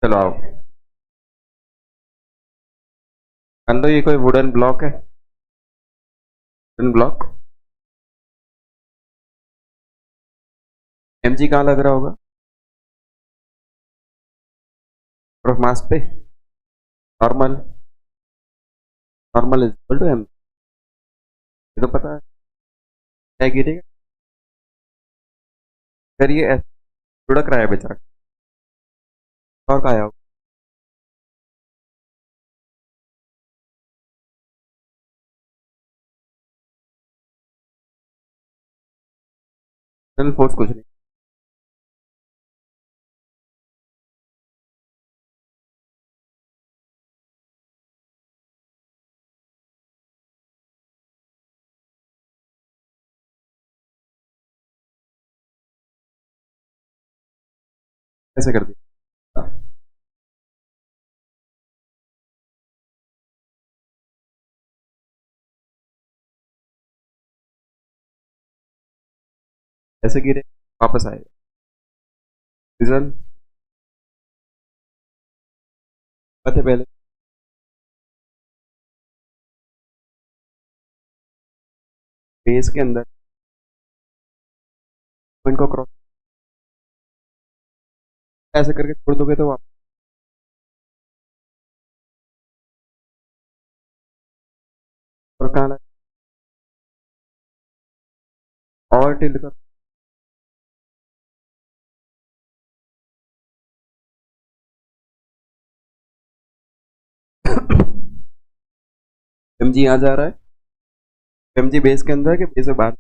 चलो आओ। मान लो ये कोई वुडन ब्लॉक है। Wooden block. एमजी कहाँ लग रहा होगा? और मास पे। Normal. Normal is equal to M. ये तो पता है। क्या गिरेगा? फिर ये ऐसे लुढ़क रहा है बेचारा। और कहाँ आया होगा? फोर्स कुछ नहीं। ऐसे कर दिया। ऐसे गिरे। वापस आएगा। रीजन पता है पहले। बेस के अंदर पॉइंट को क्रॉस ऐसे करके छोड़ दोगे तो वापस। और कहाँ लगा? और टिल्ट कर। एमजी यहाँ जा रहा है। एमजी बेस के अंदर है कि बेस से बाहर?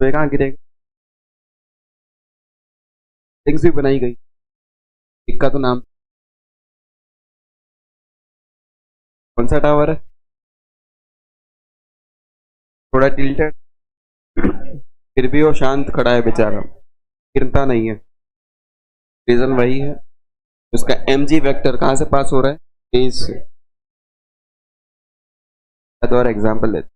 तो ये कहाँ गिरेगा? लिंक्स भी बनाई गई। एक का तो नाम। कौन सा टावर है? थोड़ा टिल्टेड। फिर भी वो शांत खड़ा है बेचारा। गिरता नहीं है। रीजन वही है। उसका एमजी वेक्टर कहाँ से पास हो रहा है? बेस से। और एग्जाम्पल लेते।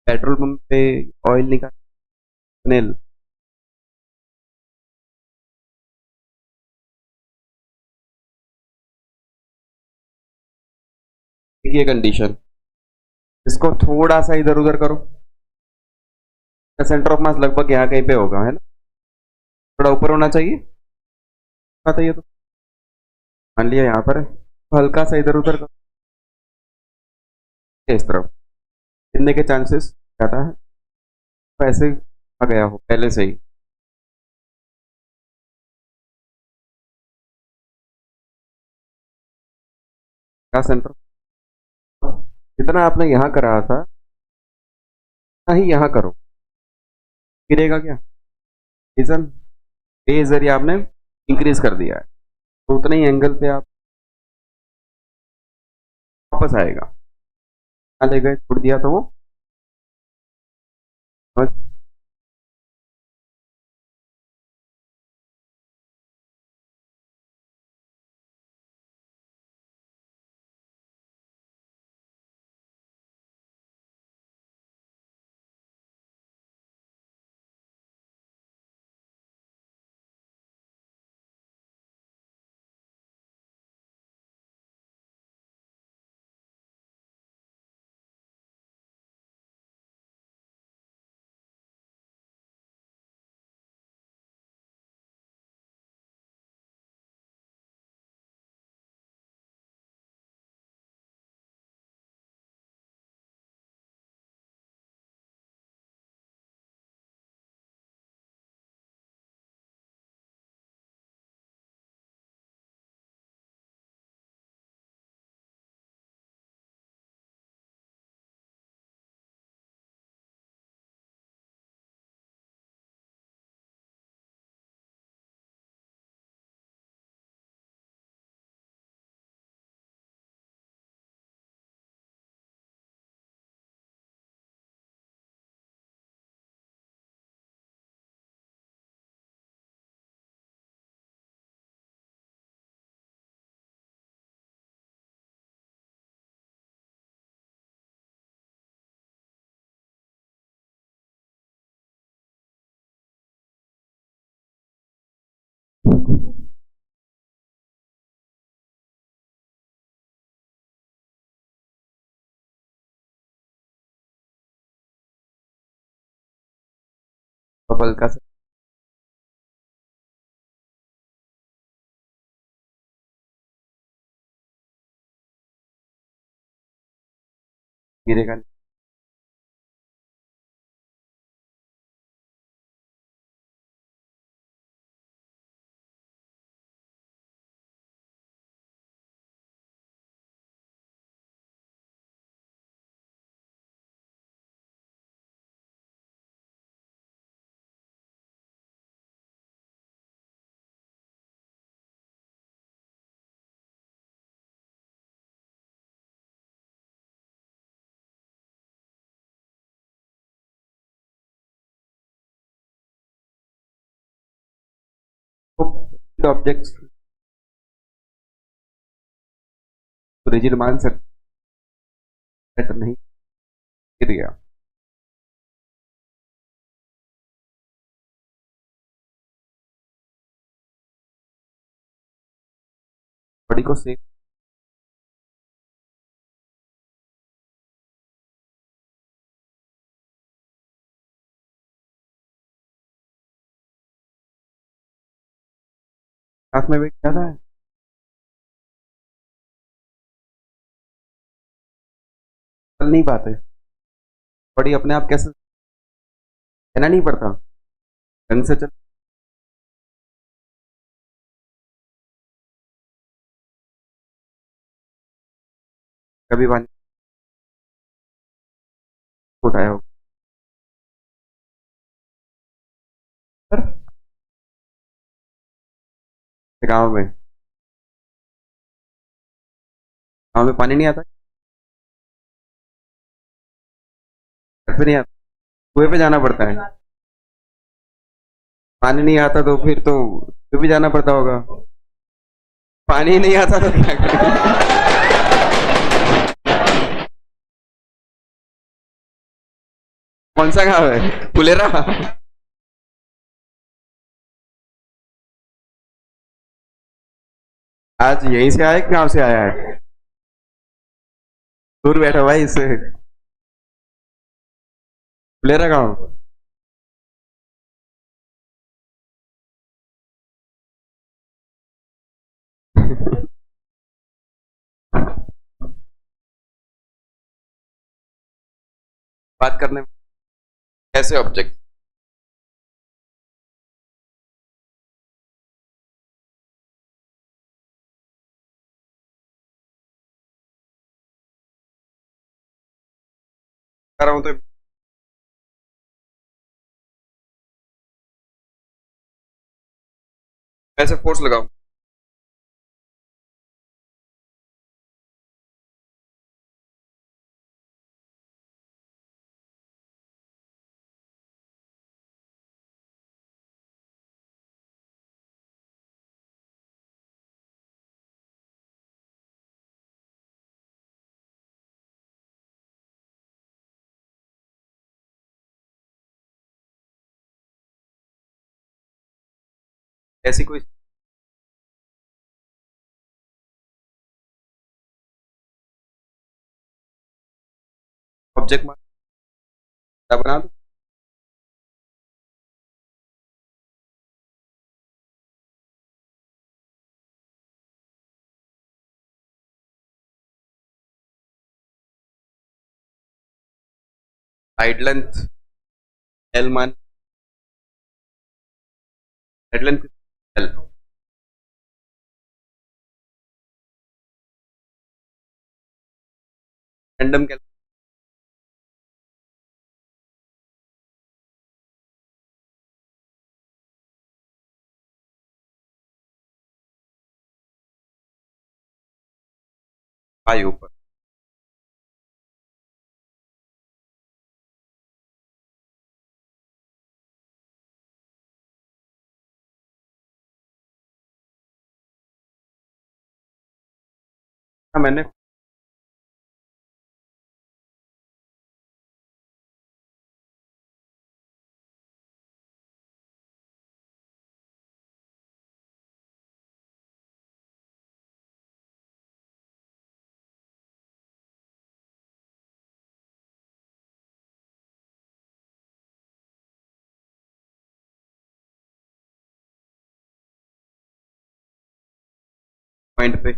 पेट्रोल पंप पे ऑयल निकाल। ये कंडीशन। इसको थोड़ा सा इधर उधर करो। सेंटर ऑफ मास लगभग यहाँ कहीं पे होगा, है ना? थोड़ा ऊपर होना चाहिए। पता ये तो। मान लिया यहाँ पर है तो हल्का सा इधर उधर करो। इस तरफ गिरने के चांसेस ज्यादा है। तो ऐसे आ गया हो पहले से ही। क्या सेंटर? जितना आपने यहाँ करा था उतना ही यहाँ करो। गिरेगा क्या? रीजन ए जरिए आपने इंक्रीज कर दिया है तो उतने ही एंगल पे आप वापस आएगा। आ ले गए छोड़ दिया तो वो अब हल्का सा गिरेगा नहीं। तो ऑब्जेक्ट्स तो रिजिड मान सकते, सेट नहीं, गिर गया। बॉडी को सेफ, साथ में वेट ज्यादा है, चल नहीं पाते। बॉडी अपने आप कैसे, कहना नहीं पड़ता, ढंग से चल। कभी पानी उठाया हो पर गाँव में, गाँव में पानी नहीं आता, घर पे नहीं आता, कुएं पे जाना पड़ता है। पानी नहीं आता तो फिर तो कुएं भी जाना पड़ता होगा। पानी नहीं आता तो क्या करें? कौन सा गाँव है, फुलेरा? आज यहीं से आया कि गाँव से आया है? दूर बैठा भाई इससे, फुलेरा गाँव। बात करने में कैसे ऑब्जेक्ट, कर रहा हूँ तो कैसे फोर्स लगाऊं? ऐसी कोई ऑब्जेक्ट बना दूं? साइड लेंथ एल मान, साइड लेंथ एल, रैंडम कैल, पाई ऊपर। हाँ मैंने पॉइंट पे।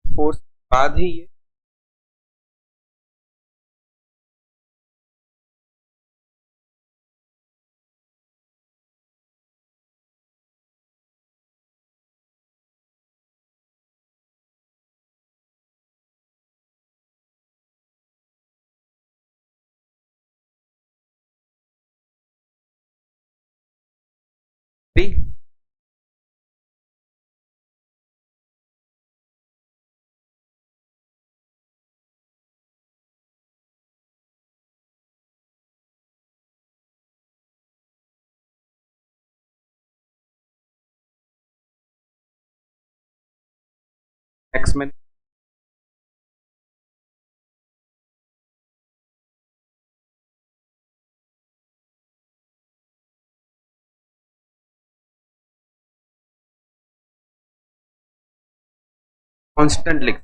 फोर्स बाद ही ये भी एक्स में कांस्टेंट लिख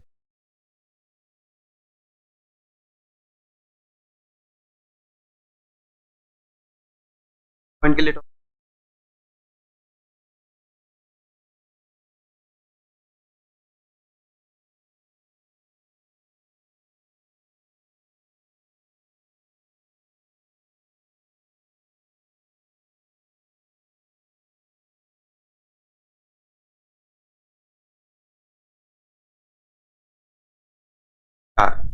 पॉइंट के लिए। हाँ,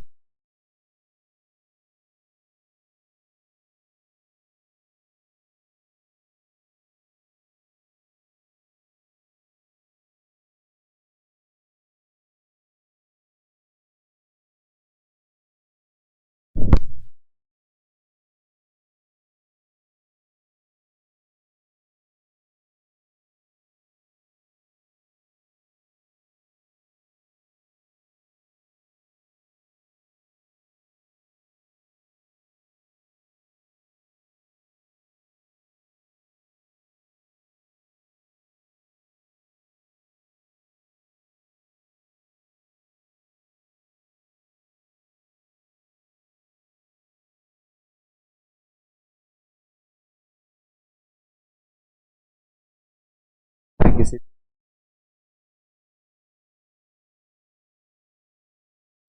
किसी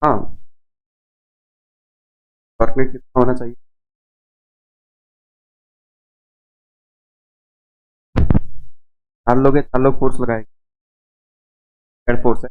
हाँ वर्क में कितना होना चाहिए। चार लोग है, चार लोग फोर्स लगाएंगे, हेड फोर्स है।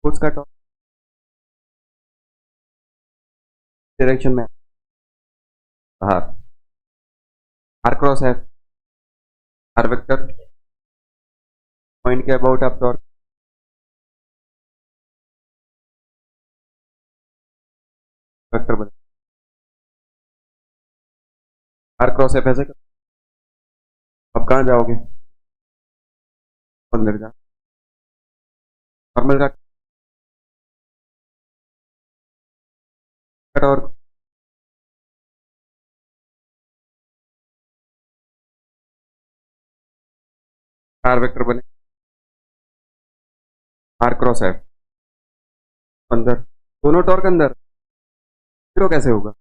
फोर्स का टॉप डायरेक्शन में बाहर, आर क्रॉस है, आर वेक्टर पॉइंट के अबाउट आप टॉर्क वेक्टर बने। आर क्रॉस है ऐसे अब कहाँ जाओगे, अंदर जा, नॉर्मल का और आर वेक्टर बने, आर क्रॉस एफ अंदर, दोनों टॉर्क अंदर, जीरो कैसे होगा?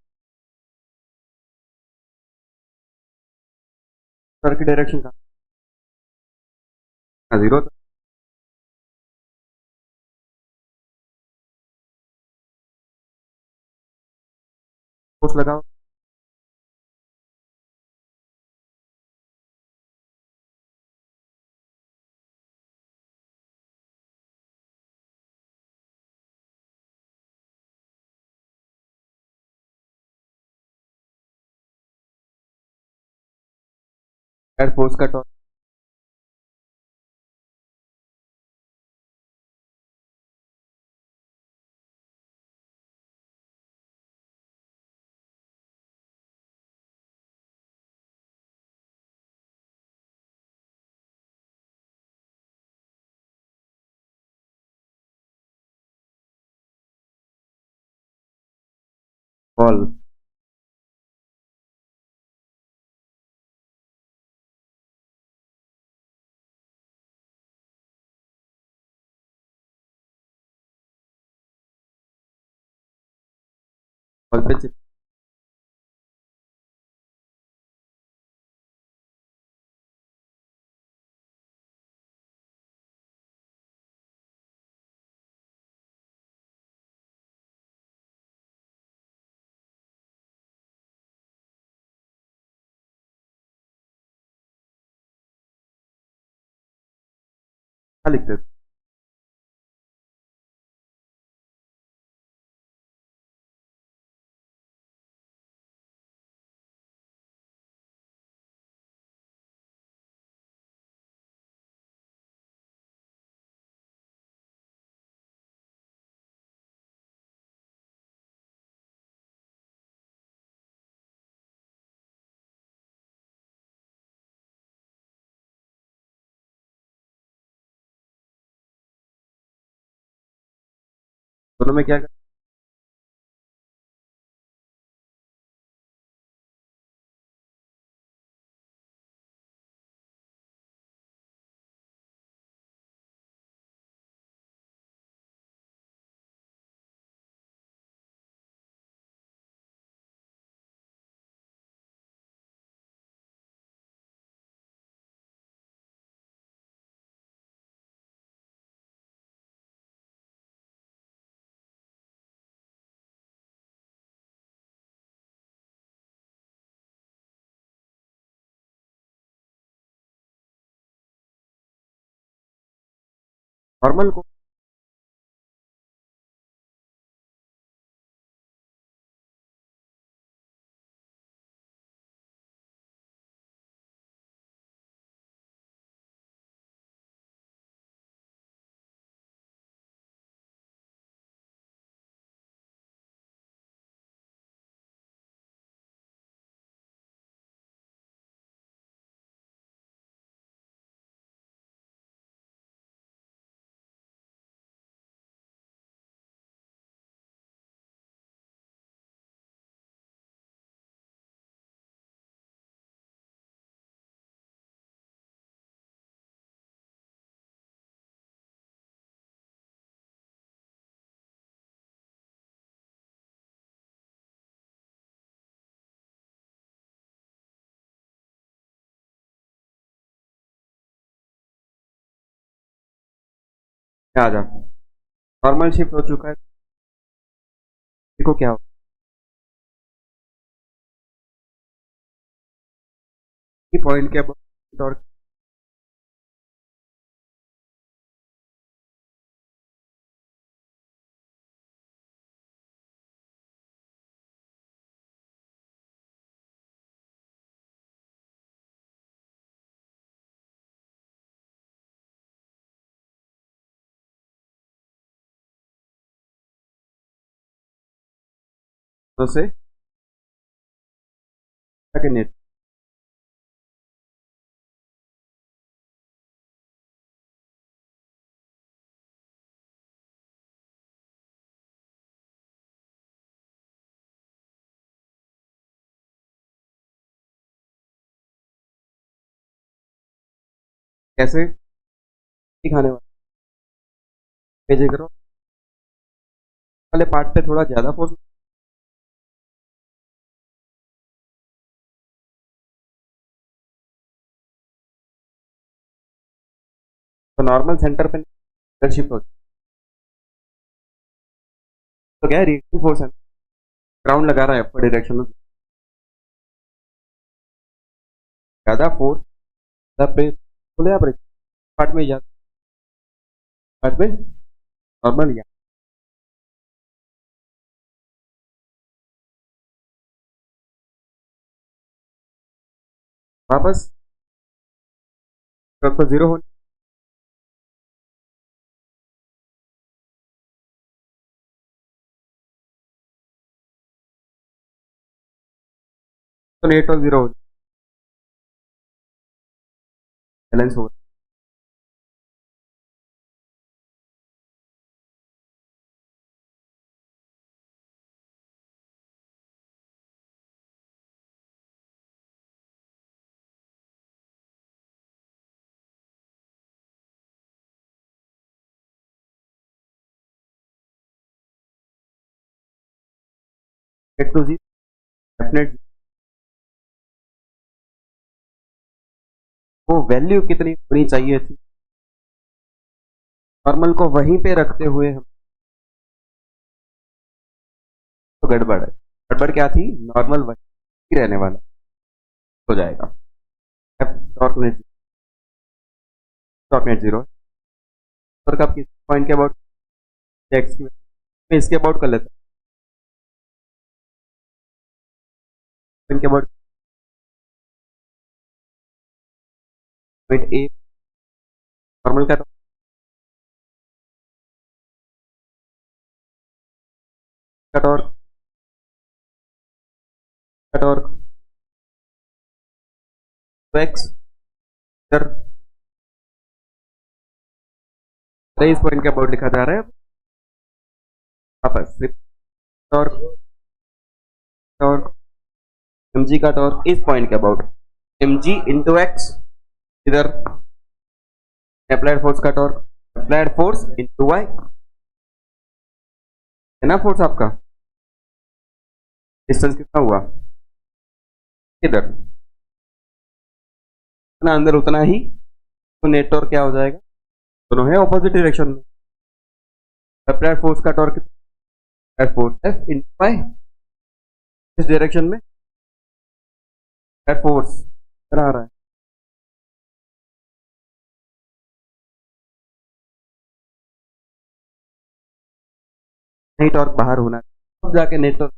सर की डायरेक्शन कहाँ जीरो था? फोर्स लगाओ, एयर फोर्स का टॉर्क बॉल, बॉल पे चिप, क्या लिखते थे? दोनों में क्या नॉर्मल को? क्या आ जा, नॉर्मल शिफ्ट हो चुका है, देखो क्या हो, पॉइंट के अब टॉर्क तो से नेट कैसे दिखाने वाले भेजे करो वाले पार्ट पे थोड़ा ज़्यादा फोर्स। तो नॉर्मल सेंटर पे शिफ्ट होती है। तो क्या है, रिएक्टिव फोर्स है, ग्राउंड लगा रहा है अपर डायरेक्शन में, ज़्यादा फोर्स पे बोले आप पार्ट में जाते पार्ट में नॉर्मल या वापस तो जीरो होने। तो नेट और जीरो हो बैलेंस हो। Net to zero definite. वो वैल्यू कितनी होनी चाहिए थी नॉर्मल को वहीं पे रखते हुए हम। तो गड़बड़ है, गड़बड़ क्या थी, नॉर्मल वहीं रहने वाला हो जाएगा। Torque net, torque net zero. और कब किस पॉइंट के अबाउट एक्स की मैं इसके अबाउट कर लेता हूँ, इनके अबाउट पॉइंट ए नॉर्मल का टॉर्क का टॉर्क तो एक्स इधर इस पॉइंट के अबाउट लिखा जा रहा है वापस टॉर्क, टॉर्क एम जी का टॉर्क इस पॉइंट के about M G into X, इधर अप्लाइड फोर्स का torque applied force into Y, है ना फोर्स आपका, डिस्टेंस कितना हुआ इधर, इतना अंदर उतना ही। तो नेट टॉर्क क्या हो जाएगा, दोनों है ऑपोजिट डायरेक्शन में। अप्लाइड फोर्स का torque applied force F into Y इस डायरेक्शन में, अप्लाइड फोर्स आ रहा है, नहीं टॉर्क बाहर होना है, तब जाके नेट टॉर्क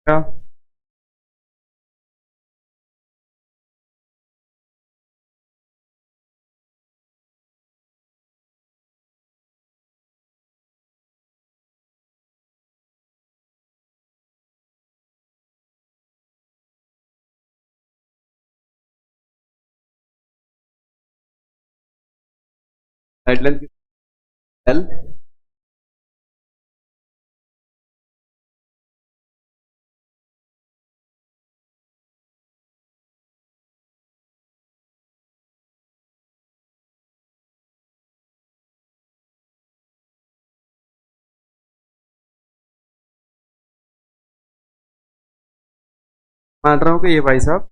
क्या गाइडलाइन की एल मान रहा हूँ कि ये भाई साहब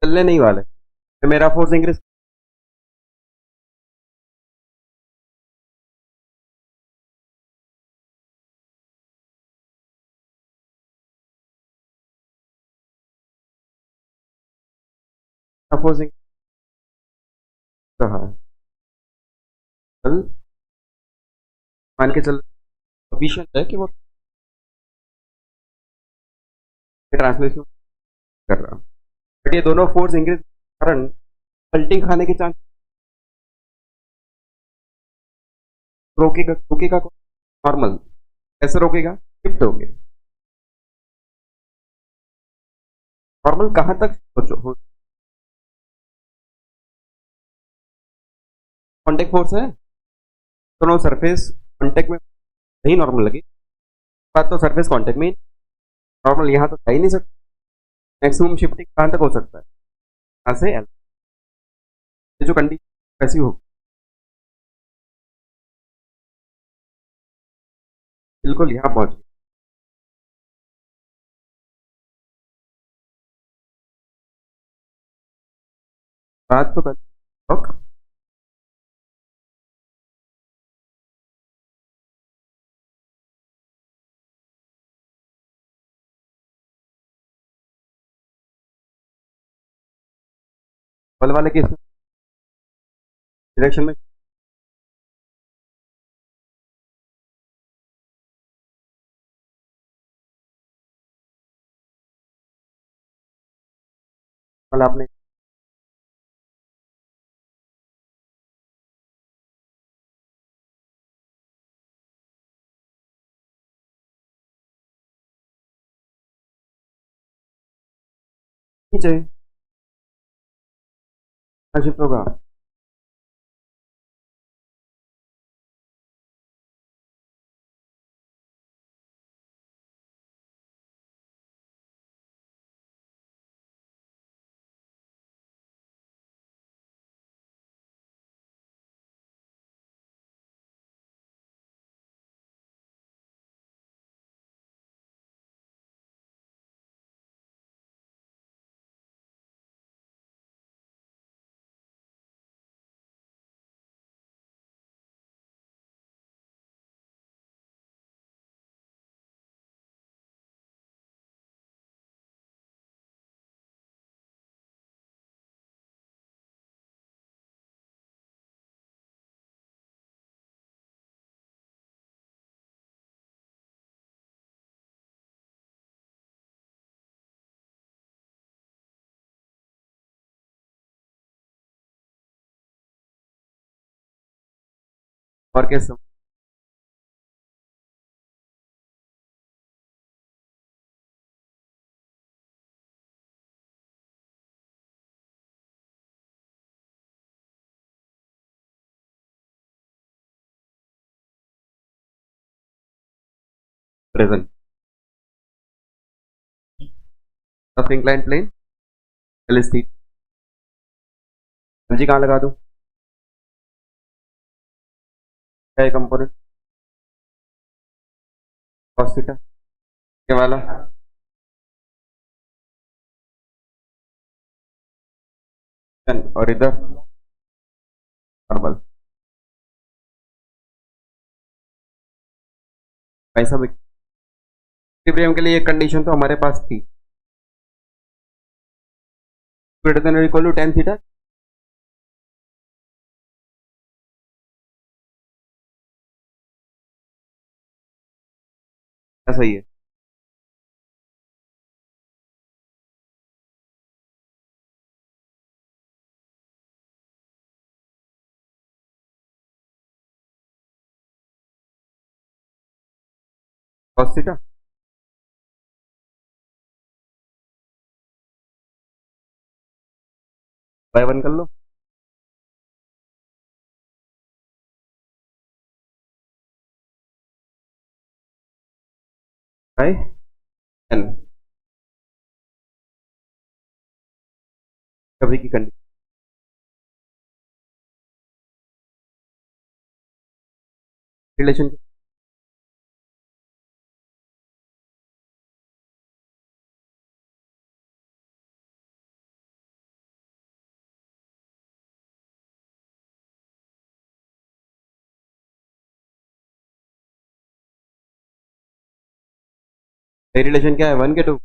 चलने नहीं वाले, तो मेरा फोर्स इंक्रीज। फोर्स इंक्रीज रहा है। चल मान के चल, सफिशिएंट है कि वो ट्रांसलेशन कर रहा, बट ये दोनों फोर्स इंक्रीज कारण पलटी खाने के चांस। रोकेगा रोकेगा नॉर्मल, कैसे रोकेगा? शिफ्ट हो गया नॉर्मल कहाँ तक सोचो, कॉन्टेक्ट फोर्स है, दोनों सरफेस कॉन्टेक्ट में नहीं नॉर्मल लगी, बात तो सरफेस कॉन्टेक्ट में नॉर्मल यहाँ तो जा ही नहीं सकता। मैक्सिमम शिफ्टिंग कहाँ तक हो सकता है? यहाँ से L, ये जो कंडीशन वैसी होगी, बिल्कुल यहाँ पहुंच गई। बात तो कर बल वाले केस में डायरेक्शन में बल आपने नीचे शिफ्ट होगा। और case present of incline plane L is G कहाँ लगा दूँ? क्या है कंपोनेंट? कॉस थीटा ये वाला, और इधर नॉर्मल। भाई साहब इक्विलिब्रियम के लिए एक कंडीशन तो हमारे पास थी, greater than equal to ten theta. ऐसा ही है। cos थीटा बाय वन कर लो। बाय एन कभी की कंडीशन रिलेशन रिलेशन क्या है 1 के 2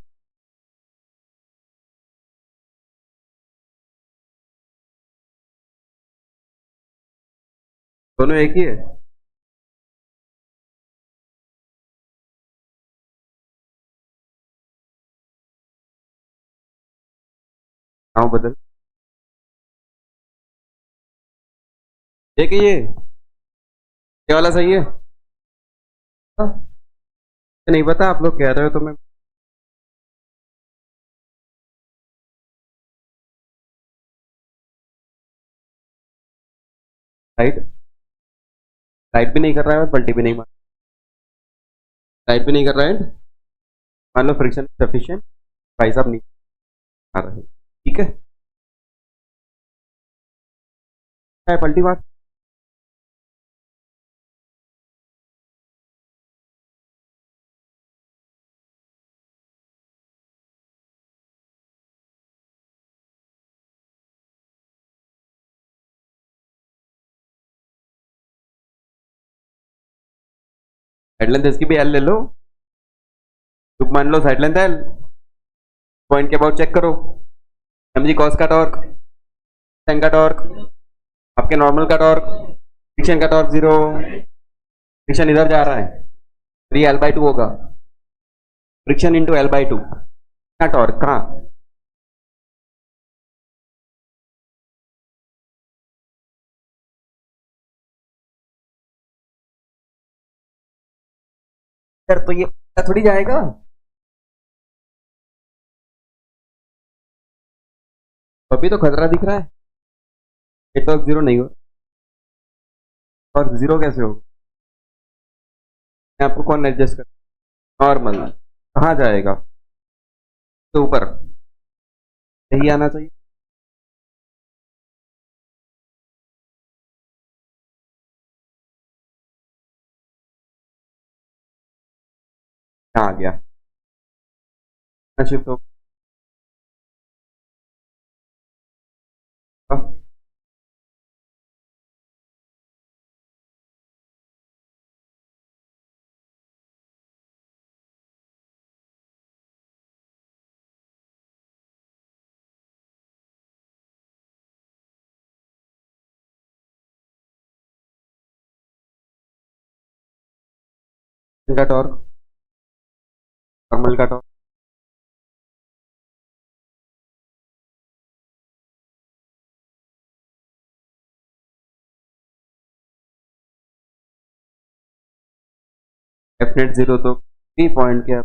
दोनों एक ही है। हाँ बदल देखिए ये वाला सही है। हाँ, नहीं पता आप लोग कह रहे हो तो मैं राइट राइट भी नहीं कर रहा है और पलटी भी नहीं मार राइट भी नहीं कर रहा है। मान लो फ्रिक्शन सफिशिएंट भाई साहब नहीं आ रहे ठीक है। क्या है पलटी मार साइड लेंथ इसकी भी एल ले लो। तो मान लो साइड लेंथ एल पॉइंट के अबाउट चेक करो एम जी कॉस का टॉर्क टेन का टॉर्क आपके नॉर्मल का टॉर्क फ्रिक्शन का टॉर्क जीरो फ्रिक्शन इधर जा रहा है 3 L/2 होगा फ्रिक्शन इंटू L/2 क्या टॉर्क कहाँ सर तो ये थोड़ी जाएगा। अभी तो खतरा दिख रहा है ये टॉर्क जीरो नहीं हो और जीरो कैसे हो आपको कौन एडजस्ट कर नॉर्मल कहाँ जाएगा तो ऊपर यही आना चाहिए। कहाँ आ गया शिफ्ट होगा का टॉर्क नॉर्मल का टॉर्क डेफिनेट जीरो तो 3 पॉइंट के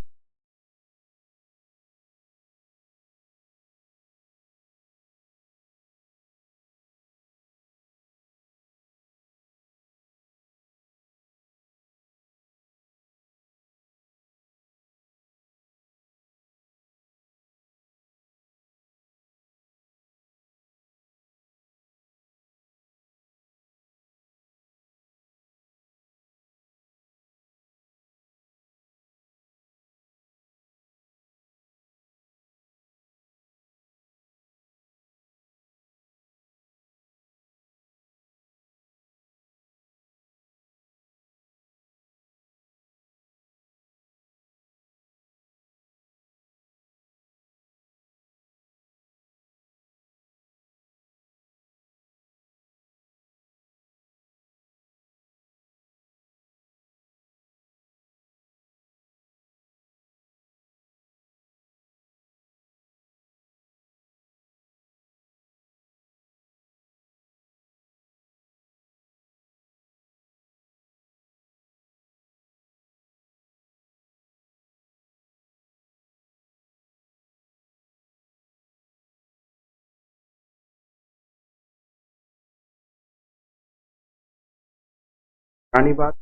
पुरानी बात।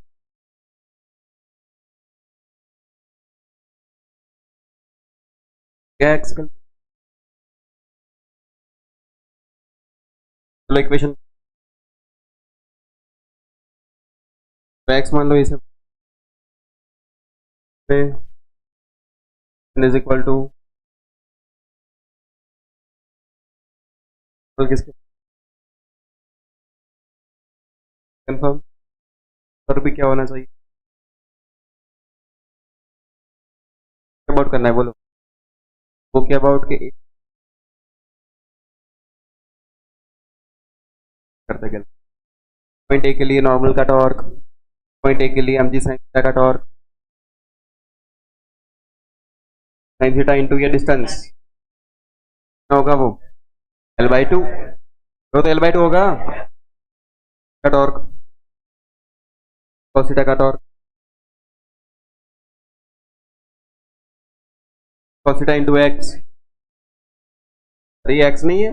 क्या एक्स का चलो इक्वेशन एक्स मान लो इसे इज इक्वल टू किसके कंफर्म पर भी क्या होना चाहिए अबाउट करना है बोलो वो क्या अबाउट के करते गए पॉइंट ए के लिए नॉर्मल का टॉर्क पॉइंट ए के लिए एम जी साइन थीटा का टॉर्क साइन थीटा इंटू ये डिस्टेंस होगा वो एल बाई टू तो एल बाई टू होगा का टॉर्क cos थीटा का torque cos theta into x अरे ये एक्स नहीं है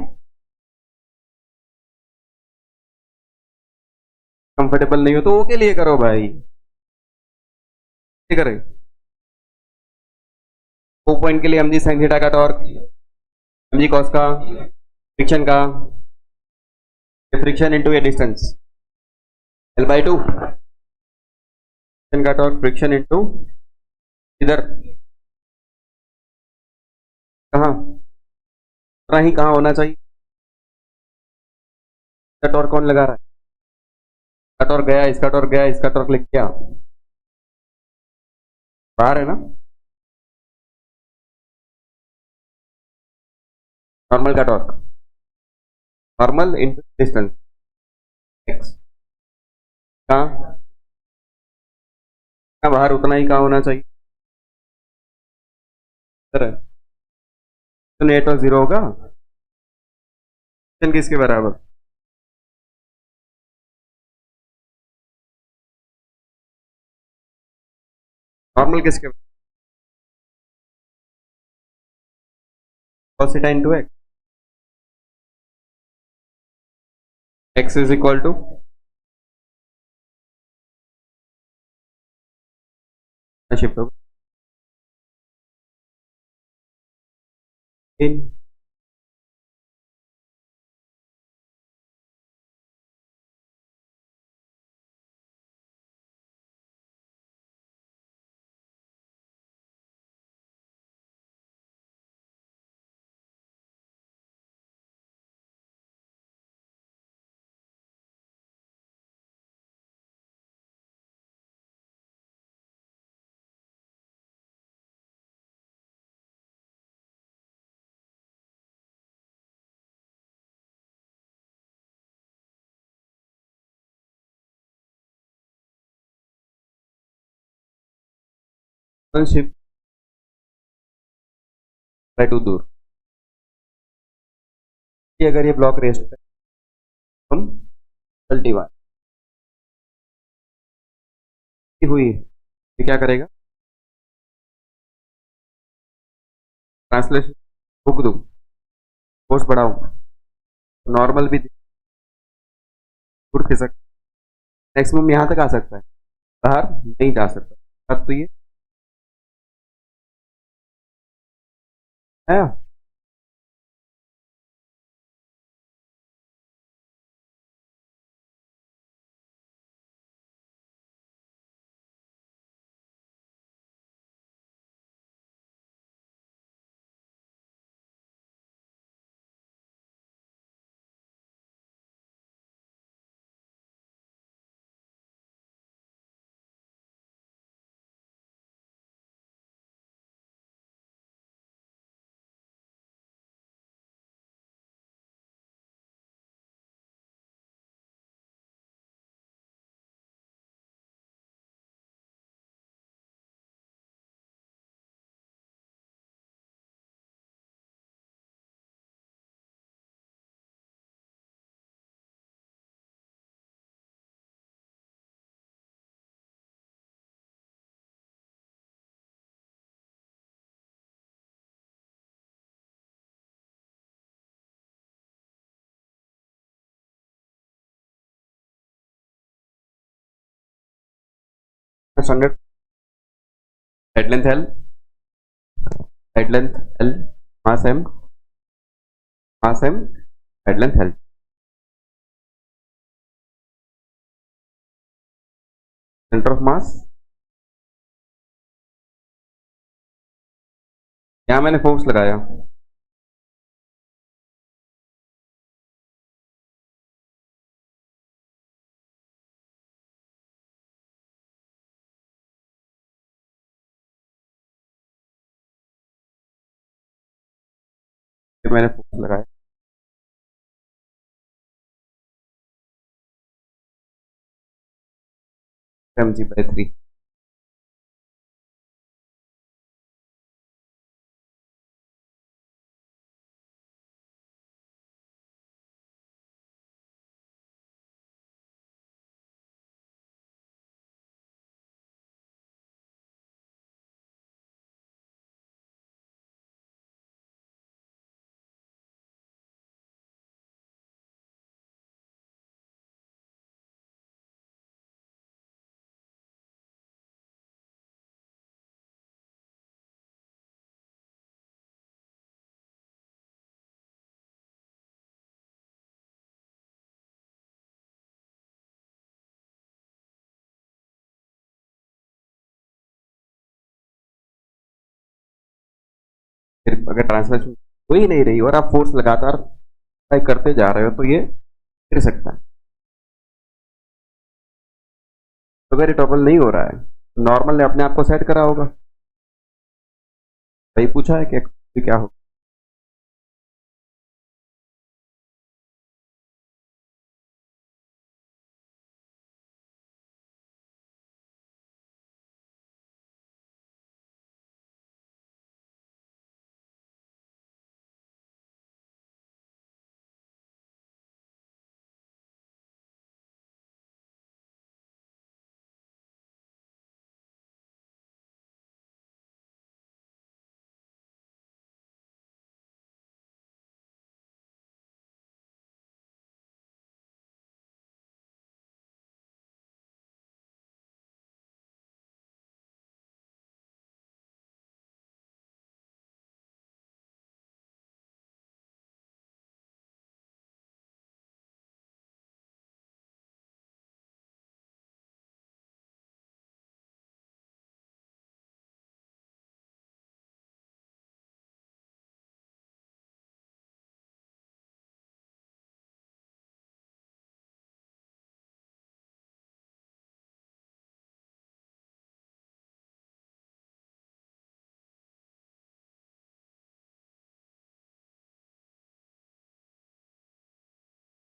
कंफर्टेबल नहीं हो तो वो के लिए करो भाई ठीक है वो पॉइंट के लिए एम जी साइन थीटा का टॉर्क एम जी कॉस का फ्रिक्शन इंटू ये डिस्टेंस एल बाई टू का टॉर्क फ्रिक्शन इंटू इधर कहाँ ही कहाँ होना चाहिए इसका टॉर्क कौन लगा रहा है इसका टॉर्क गया इसका टॉर्क गया इसका टॉर्क लिख क्या बाहर है ना नॉर्मल का torque normal into distance x कहाँ बाहर उतना ही कहाँ होना चाहिए इधर है तो नेट और जीरो होगा किसके बराबर नॉर्मल किसके cos theta into X X is equal to shift होगा इन शिफ्ट बाय टू दूर कि अगर ये ब्लॉक रेस्ट पे हम पलटी बार हुई ये क्या करेगा ट्रांसलेशन बुक दू फोर्स बढ़ाऊं नॉर्मल भी दूर खिसक मैक्सिमम यहाँ तक आ सकता है बाहर नहीं जा सकता अब तो ये है standard head length L, head length L, mass M, head length L. Centre of mass, यहां मैंने फोर्स लगाया, फिर मैंने फोर्स लगाया, mg/3। फिर अगर ट्रांसलेशन हो ही नहीं रही और आप फोर्स लगातार अप्लाई करते जा रहे हो तो ये गिर सकता है। तो अगर ये टॉपल नहीं हो रहा है तो नॉर्मल ने अपने आप को सेट करा होगा, वही पूछा है कि क्या हो।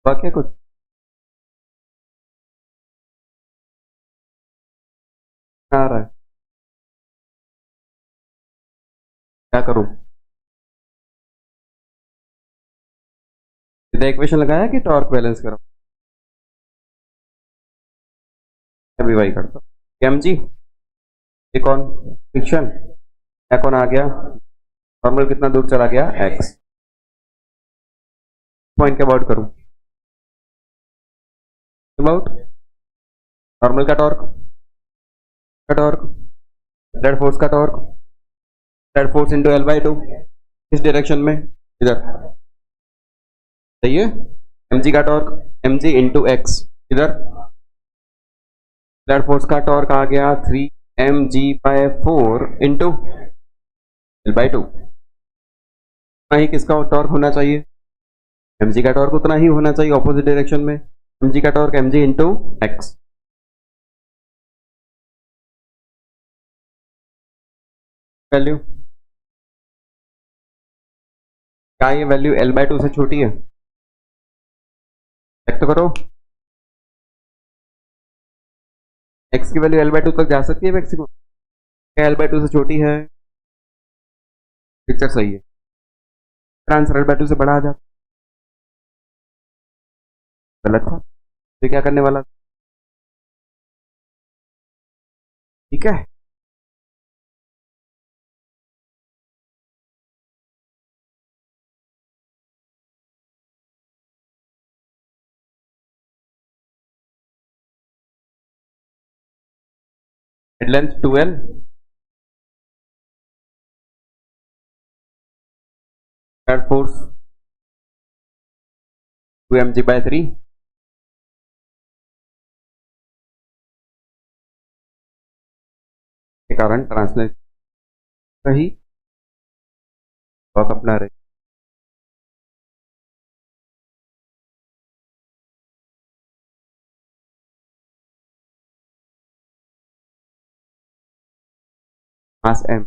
वाक्य कुछ आ रहा है, क्या करूं? सीधा इक्वेशन लगाया कि टॉर्क बैलेंस करो, अभी वही करता हूँ। एम जी, ये कौन फ्रिक्शन, क्या कौन आ गया, नॉर्मल कितना दूर चला गया, एक्स। पॉइंट के अबाउट करूं, अबाउट नॉर्मल का टॉर्क, डेड फोर्स का torque, dead force into L/2, किस डायरेक्शन में, इधर, सही है। एम जी का torque, M G into X, इधर, डेड फोर्स का टॉर्क आ गया 3mg/4 इंटू L/2। उतना ही किसका टॉर्क होना चाहिए, mg का टॉर्क उतना ही होना चाहिए ऑपोजिट डायरेक्शन में, mg का torque mg into x. Value क्या, ये वैल्यू L/2 से छोटी है, चेक तो करो, x की वैल्यू L/2 तक जा सकती है मैक्सिमम, क्या L/2 से छोटी है, पिक्चर सही है, आंसर L/2 से बड़ा आ जाता, गलत था, तो क्या करने वाला, ठीक है। Head length 2L, force 2mg/3 के कारण ट्रांसलेट सही वर्क अपना रहे। मास m,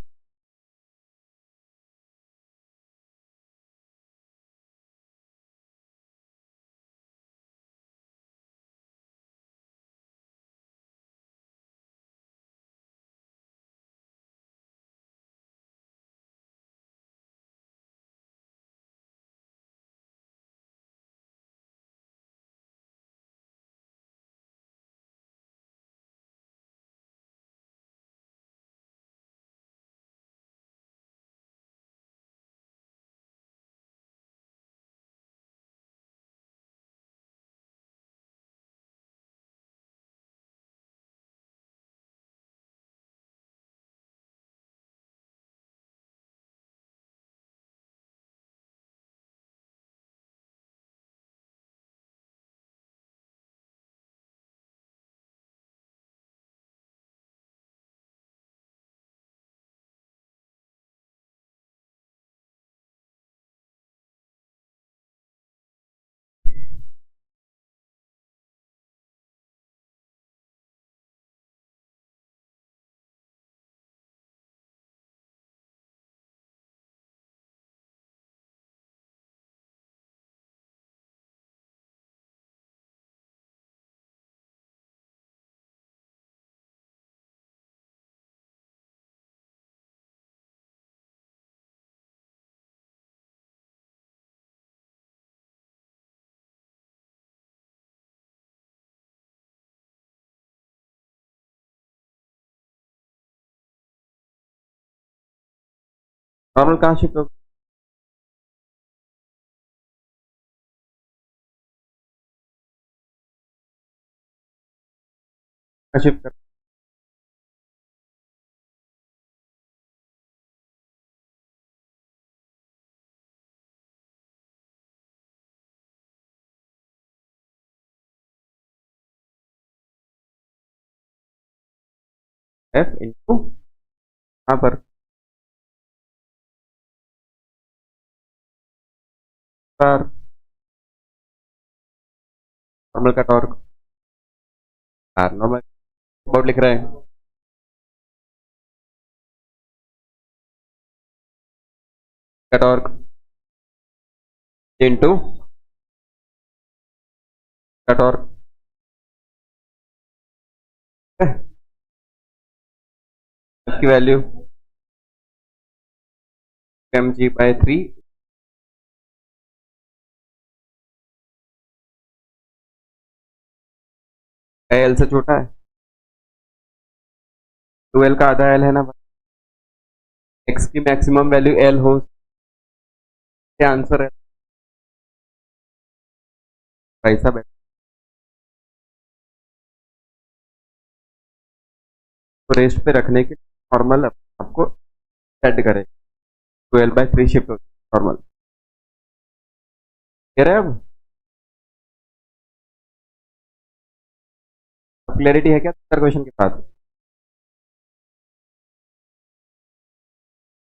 नॉर्मल कहाँ शिफ्ट होगा? शिफ्ट कर F इंटू यहाँ पर नॉर्मल का टॉर्क, नॉर्मल अबाउट लिख रहे हैं का टॉर्क इंटू का टॉर्क की वैल्यू mg/3 L से छोटा है, 2L का आधा L है ना, x की मैक्सिमम वैल्यू L हो, क्या आंसर है भाई साहब? तो रेस्ट पे रखने के नॉर्मल आपको सेट करे 12/3 शिफ्ट होती है नॉर्मल, कह रहे हैं अब क्लैरिटी है क्या क्वेश्चन के साथ?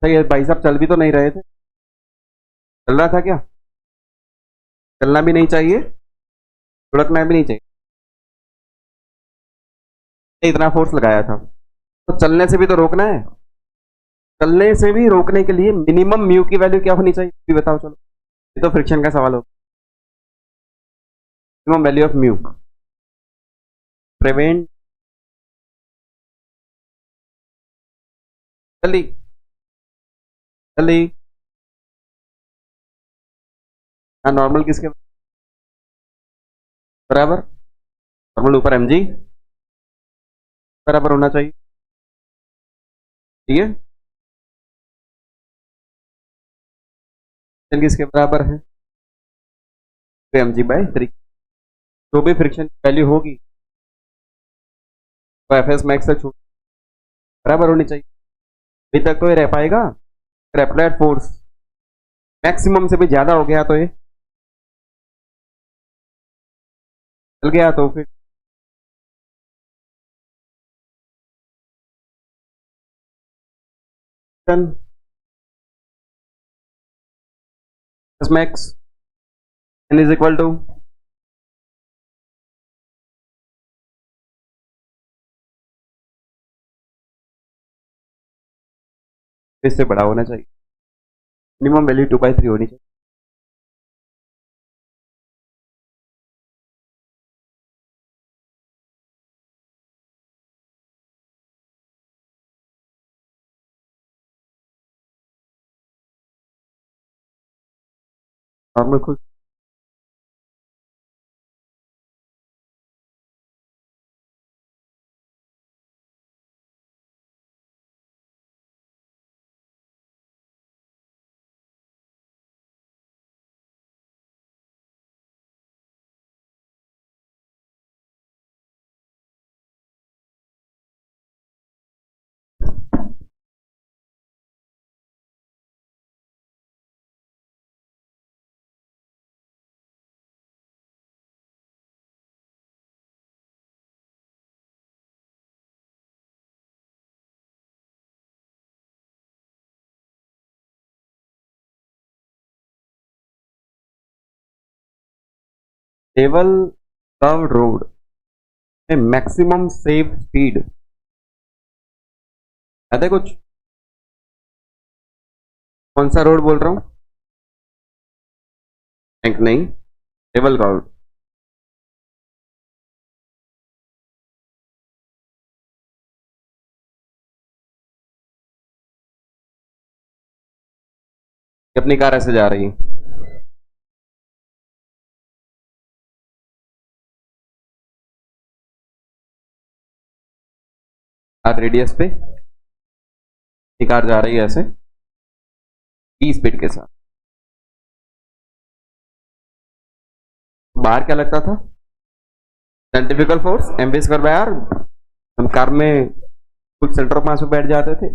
सही है भाई साहब, चल भी तो नहीं रहे थे, चल रहा था क्या? चलना भी नहीं चाहिए, लुढ़कना भी नहीं चाहिए, इतना फोर्स लगाया था तो चलने से भी तो रोकना है, चलने से भी रोकने के लिए मिनिमम म्यू की वैल्यू क्या होनी चाहिए भी बताओ, चलो ये तो फ्रिक्शन का सवाल हो, minimum value of mu prevent, जल्दी जल्दी, हाँ नॉर्मल किसके बराबर, नॉर्मल ऊपर mg बराबर होना चाहिए, ठीक है, किसके बराबर है तो mg/3, जो भी फ्रिक्शन वैल्यू होगी वो एफ एस मैक्स से छोटी बराबर होनी चाहिए। अभी तक तो ये रह पाएगा। अगर अप्लाइड फोर्स मैक्सिमम से भी ज्यादा हो गया तो ये चल गया, तो फिर max N is equal to इससे बड़ा होना चाहिए, मिनिमम वैल्यू 2/3 होनी चाहिए। नॉर्मल खुद लेवल कर्व्ड रोड में मैक्सिमम सेफ स्पीड याद है कुछ? कौन सा रोड बोल रहा हूँ? टैंक नहीं, लेवल कर्व्ड। अपनी कार ऐसे जा रही है, आर रेडियस पे कार जा रही है ऐसे ई स्पीड के साथ। बाहर क्या लगता था? Centrifugal force mv square by R. हम कार में कुछ सेंटर ऑफ मास पे बैठ जाते थे,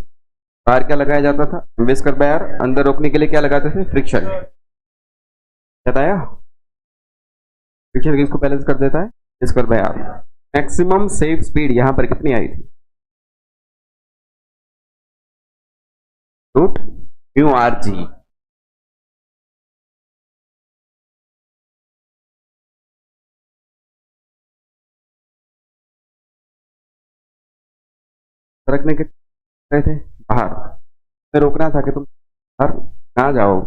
बाहर क्या लगाया जाता था? mv square by R. अंदर रोकने के लिए क्या लगाते थे? फ्रिक्शन। बताया, फ्रिक्शन किसको बैलेंस कर देता है? Square by R. Maximum safe speed यहां पर कितनी आई थी? Root mu R G. रखने के थे बाहर, तो रोकना था कि तुम बाहर ना जाओ,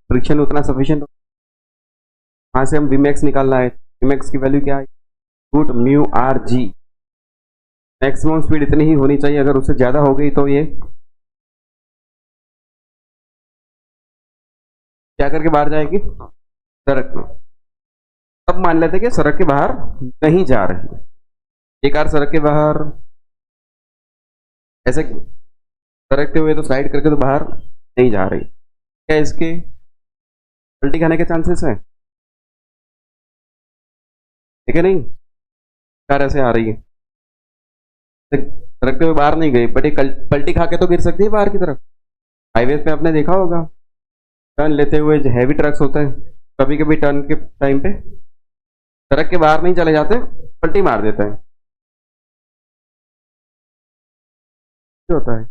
फ्रिक्शन उतना सफिशिएंट। वहां से हम वीमैक्स निकालना है, वीमैक्स की वैल्यू क्या है? Root mu R G. Maximum speed इतनी ही होनी चाहिए, अगर उससे ज्यादा हो गई तो ये क्या करके बाहर जाएगी? सड़क में। अब मान लेते कि सड़क के बाहर नहीं जा रही है, ये कार सड़क के बाहर ऐसे सरकते हुए तो स्लाइड करके तो बाहर नहीं जा रही, क्या इसके पलटी खाने के चांसेस है? ठीक है नहीं, कार ऐसे आ रही है, सरकते हुए बाहर नहीं गई, बट ये पलटी खा के तो गिर सकती है बाहर की तरफ। हाईवे पे आपने देखा होगा, टर्न लेते हुए जो हैवी ट्रक्स होते हैं, कभी कभी टर्न के टाइम पे सड़क के बाहर नहीं चले जाते, पलटी मार देते हैं। क्या होता है?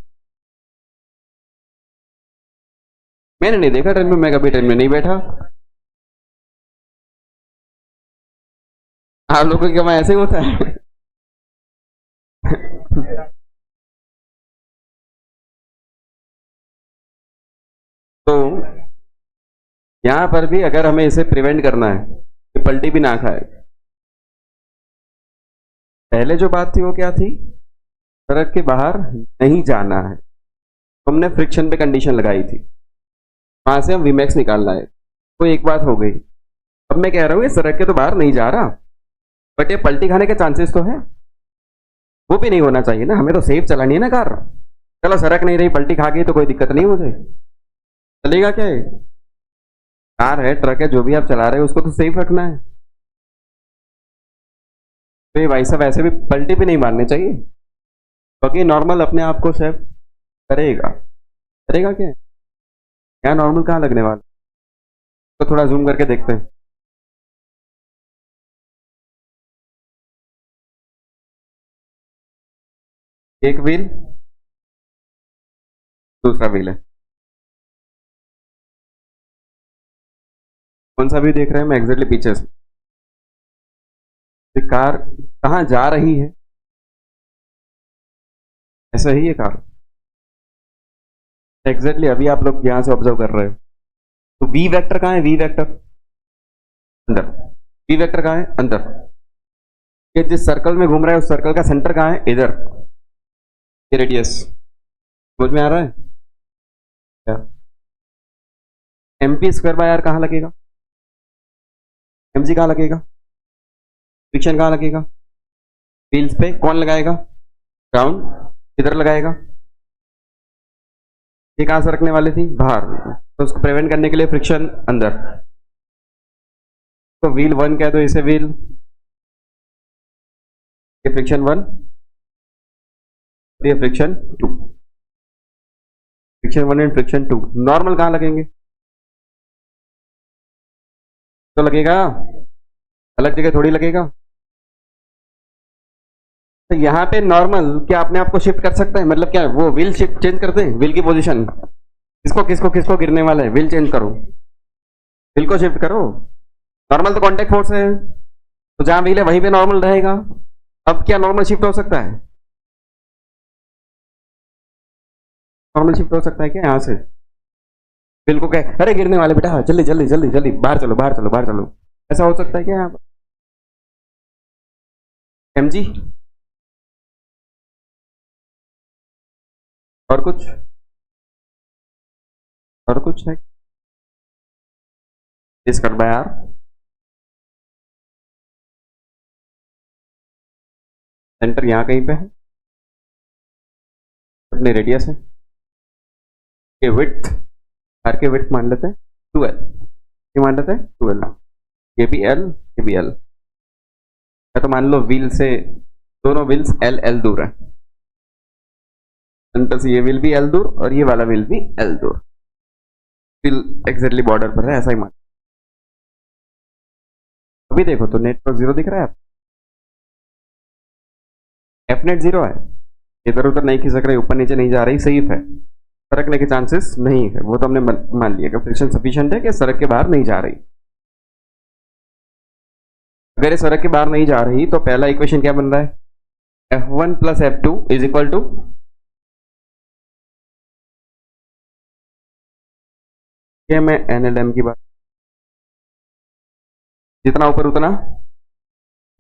मैंने नहीं देखा ट्रेन में, मैं कभी ट्रेन में नहीं बैठा। आप लोगों के वहां ऐसे ही होता है? तो यहां पर भी अगर हमें इसे प्रिवेंट करना है कि पलटी भी ना खाए, पहले जो बात थी वो क्या थी? सड़क के बाहर नहीं जाना है, तो हमने फ्रिक्शन पे कंडीशन लगाई थी, वहां से हम वीमैक्स निकालना है, तो एक बात हो गई। अब मैं कह रहा हूं ये सड़क के तो बाहर नहीं जा रहा, बट ये पलटी खाने के चांसेस तो है, वो भी नहीं होना चाहिए ना, हमें तो सेफ चलानी है ना कार। चलो सड़क नहीं रही, पलटी खा गई तो कोई दिक्कत नहीं मुझे, चलेगा क्या है? कार है, ट्रक है, जो भी आप चला रहे हो उसको तो सेफ रखना है। तो ये भाई साहब ऐसे भी पलटी भी नहीं मारनी चाहिए। बाकी नॉर्मल अपने आप को सेव करेगा, करेगा क्या? यहाँ नॉर्मल कहाँ लगने वाला, तो थोड़ा जूम करके देखते हैं। एक व्हील, दूसरा व्हील है। कौन सा व्यू देख रहे हैं? मैं एग्जैक्टली पीछे से। तो कार कहाँ जा रही है? ऐसा ही है कार। एग्जैक्टली अभी आप लोग यहाँ से ऑब्जर्व कर रहे हो। तो वी वेक्टर कहाँ है? वी वेक्टर अंदर। वी वेक्टर कहाँ है? अंदर। ये जिस सर्कल में घूम रहा है उस सर्कल का सेंटर कहाँ है? इधर। ये रेडियस समझ में आ रहा है क्या? MP स्क्वायर बाय आर कहाँ लगेगा? mg कहाँ लगेगा? फ्रिक्शन कहाँ लगेगा? व्हील्स पे। कौन लगाएगा? ग्राउंड। किधर लगाएगा? ये कहाँ से रखने वाली थी? बाहर। तो उसको प्रिवेंट करने के लिए फ्रिक्शन अंदर। तो व्हील 1 कह दो इसे, व्हील। ये फ्रिक्शन 1, ये friction 2। Friction 1 and friction 2। Normal कहाँ लगेंगे? तो लगेगा अलग जगह थोड़ी लगेगा। तो यहाँ पे नॉर्मल क्या अपने आप को शिफ्ट कर सकता है? मतलब क्या वो व्हील शिफ्ट चेंज करते हैं? व्हील की पोजीशन किसको किसको किसको गिरने वाला है? व्हील चेंज करो, व्हील को शिफ्ट करो। नॉर्मल तो कांटेक्ट फोर्स है, तो जहां व्हील है वहीं पे नॉर्मल रहेगा। अब क्या नॉर्मल शिफ्ट हो सकता है? नॉर्मल शिफ्ट हो सकता है क्या यहाँ से? व्हील को क्या, अरे गिरने वाले बेटा, जल्दी जल्दी जल्दी जल्दी बाहर चलो बाहर चलो बाहर चलो, ऐसा हो सकता है क्या यहाँ पर? mg और कुछ, और कुछ है? इस कर बाय आर। सेंटर यहाँ कहीं पे है, अपनी रेडियस है। ये विड्थ, आर के विड्थ मान लेते हैं 2l, ये मान लेते हैं 2l। ये भी l, ये भी l। या तो मान लो व्हील से दोनों व्हील्स l l दूर है, सेंटर से ये व्हील भी l दूर और ये वाला व्हील भी l दूर। व्हील एग्जैक्टली बॉर्डर पर है, ऐसा ही मान। अभी देखो तो नेटवर्क 0 दिख रहा है, एफ नेट 0 है। इधर उधर नहीं खिसक रही, ऊपर नीचे नहीं जा रही, सेफ है, सरकने के चांसेस नहीं है। वो तो हमने मान लिया कि फ्रिक्शन सफिशिएंट है कि सड़क के बाहर नहीं जा रही। अगर ये सड़क के बाहर नहीं जा रही तो पहला इक्वेशन क्या बन रहा है? F1 plus F2 is equal to, ये मैं NLM की बात, जितना ऊपर उतना।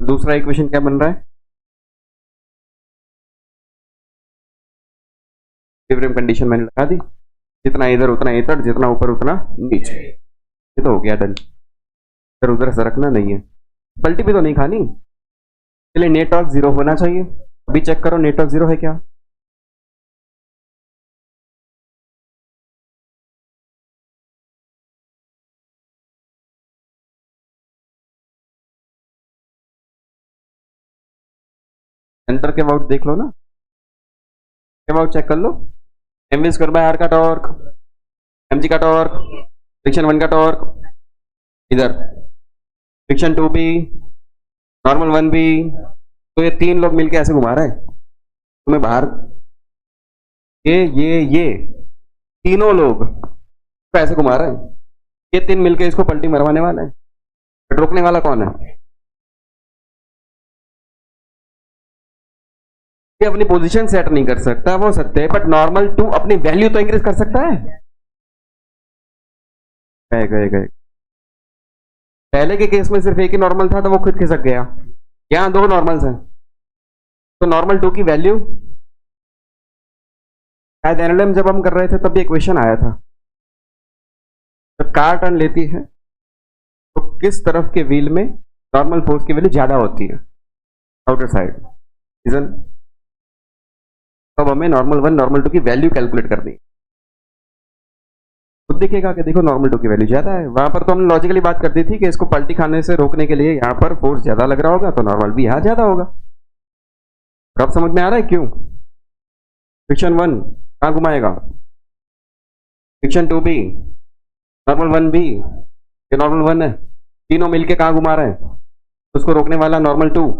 दूसरा इक्वेशन क्या बन रहा है? इक्विलिब्रियम कंडीशन मैंने लगा दी, जितना इधर उतना इधर, जितना ऊपर उतना नीचे। ये तो हो गया डन, इधर उधर सरकना नहीं है, पलटी भी तो नहीं खानी। चलिए नेटवर्क 0 होना चाहिए। अभी चेक करो नेटवर्क 0 है क्या? सेंटर के अबाउट देख लो ना, के अबाउट चेक कर लो। mv स्क्वायर बाय आर का टॉर्क, mg का टॉर्क, फ्रिक्शन 1 का टॉर्क, इधर फ्रिक्शन 2 भी, नॉर्मल 1 भी। तो ये तीन लोग मिलके ऐसे घुमा रहे हैं तुम्हें बाहर। ये तीनों लोग ऐसे घुमा रहे हैं, ये तीन मिलके इसको पलटी मरवाने वाले हैं। बट रोकने वाला कौन है? ये अपनी पोजीशन सेट नहीं कर सकता, वो सत्य है, बट नॉर्मल 2 अपनी वैल्यू तो इंक्रीज कर सकता है। गए गए गए। पहले के केस में सिर्फ एक ही नॉर्मल था तो वो खुद खिसक गया, यहां दो नॉर्मल्स हैं, तो नॉर्मल 2 की वैल्यू शायद एनएलएम जब हम कर रहे थे तब भी इक्वेशन आया था। जब कार टर्न लेती है तो किस तरफ के व्हील में नॉर्मल फोर्स की वैल्यू ज्यादा होती है? Outer side. रीजन, तब हमें नॉर्मल 1 नॉर्मल 2 की वैल्यू कैलकुलेट करनी है। खुद दिखेगा कि देखो नॉर्मल 2 की वैल्यू ज्यादा है। वहां पर तो हमने लॉजिकली बात कर दी थी कि इसको पलटी खाने से रोकने के लिए यहाँ पर फोर्स ज्यादा लग रहा होगा तो नॉर्मल भी यहाँ ज्यादा होगा। अब समझ में आ रहा है क्यों? फ्रिक्शन 1 कहाँ घुमाएगा, फ्रिक्शन 2 भी, नॉर्मल 1 भी, ये नॉर्मल 1 है, तीनों मिलके कहाँ घुमा रहे हैं, उसको रोकने वाला नॉर्मल 2,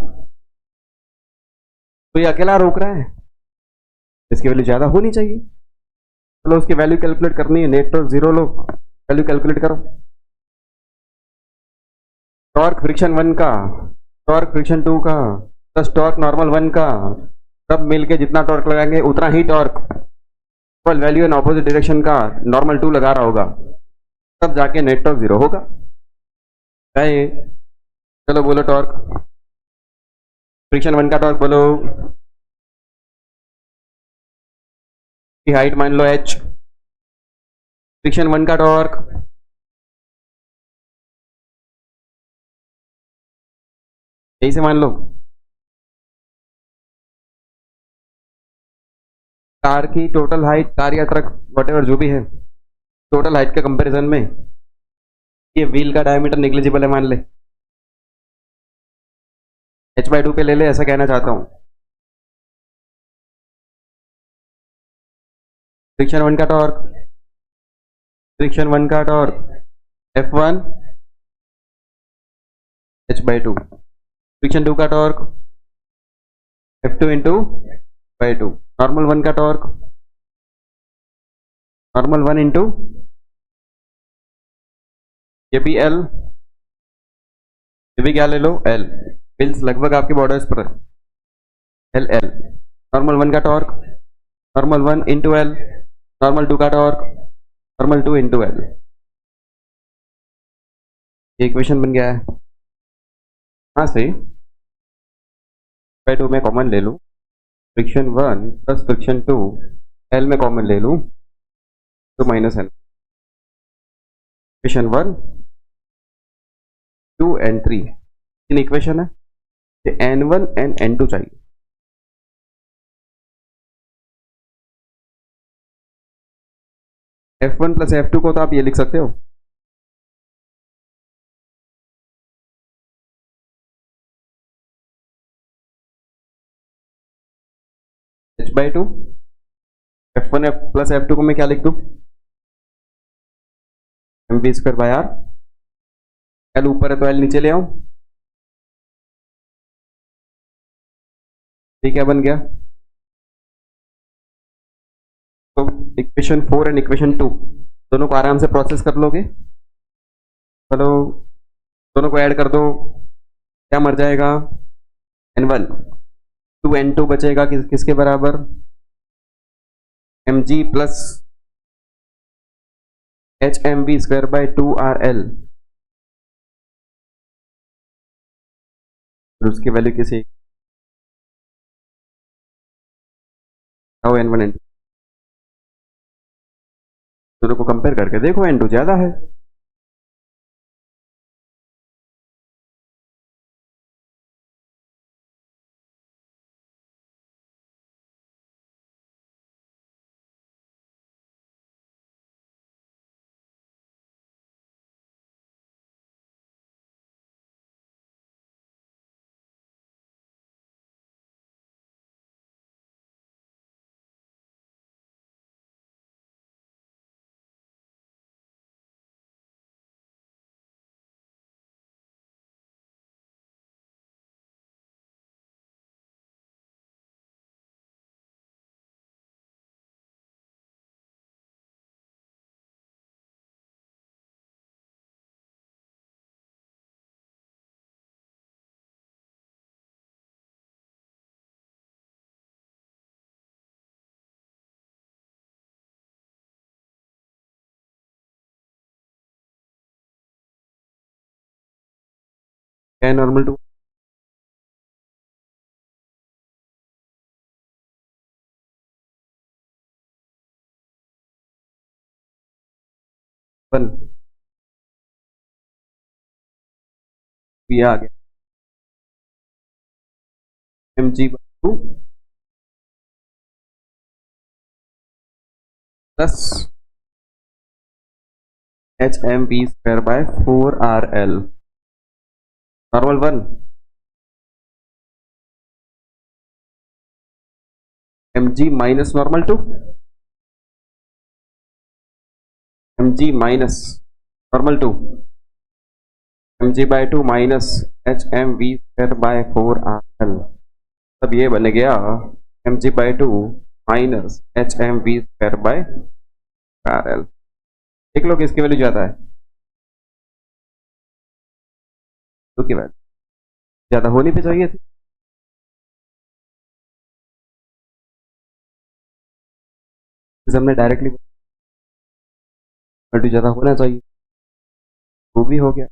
तो ये अकेला रोक रहा है, इसकी वैल्यू ज्यादा होनी चाहिए। चलो उसकी वैल्यू कैलकुलेट करनी है, नेट टॉर्क 0 लो, वैल्यू कैलकुलेट करो। टॉर्क फ्रिक्शन 1 का, टॉर्क फ्रिक्शन 2 का, प्लस टॉर्क नॉर्मल 1 का, सब मिलके जितना टॉर्क लगाएंगे उतना ही torque value in opposite direction का नॉर्मल 2 लगा रहा होगा, तब जाके नेट टॉर्क 0 होगा। है चलो बोलो टॉर्क फ्रिक्शन 1 का टॉर्क बोलो, की हाइट मान लो h, फ्रिक्शन 1 का टॉर्क, यही से मान लो कार की टोटल हाइट, कार या ट्रक वटेवर जो भी है, टोटल हाइट के कंपैरिजन में ये व्हील का डायमीटर नेग्लिजिबल है मान ले, h/2 पे ले ले, ऐसा कहना चाहता हूँ। फ्रिक्शन 1 का टॉर्क, फ्रिक्शन 1 का टॉर्क F1 h/2, फ्रिक्शन 2 का torque F2 into by 2, normal 1 का टॉर्क, नॉर्मल 1 इंटू ये भी L, ये भी क्या ले लो L, व्हील्स लगभग आपके बॉर्डर्स पर L L, नॉर्मल 1 का torque, normal 1 into L, normal 2 का टॉर्क, नॉर्मल 2 इंटू L, ये इक्वेशन बन गया है। हाँ से बाई 2 में कॉमन ले लूँ, फ्रिक्शन 1 प्लस फ्रिक्शन 2 L में कॉमन ले लूँ तो minus L, equation 1 2 and 3 in equation है, ये N1 एंड N2 चाहिए। F1 प्लस F2 को तो आप ये लिख सकते हो, h/2, F1 प्लस F2 को मैं क्या लिख दूँ, mv²/r, L ऊपर है तो L नीचे ले आऊं, ठीक है बन गया। तो इक्वेशन 4 एंड इक्वेशन 2 दोनों को आराम से प्रोसेस कर लोगे, चलो दोनों को ऐड कर दो, क्या मर जाएगा N1, 2N2 बचेगा किसके बराबर, mg प्लस hmv²/2rl, और उसकी वैल्यू किसी N1 N2, दोनों को कंपेयर करके देखो N2 ज्यादा है, क्या नॉर्मल 2, ये आ गया mg/2 plus hmv²/4rl, normal 1 mg minus normal two mg minus normal two mg by two minus H M V square by 4 तब ये बन गया mg by two minus H M V square by RL। देख लो कि इसकी value ज्यादा है तो की वैल्यू ज्यादा होनी भी चाहिए थी। हमने डायरेक्टली वैल्यू ज्यादा होना चाहिए, वो भी हो गया।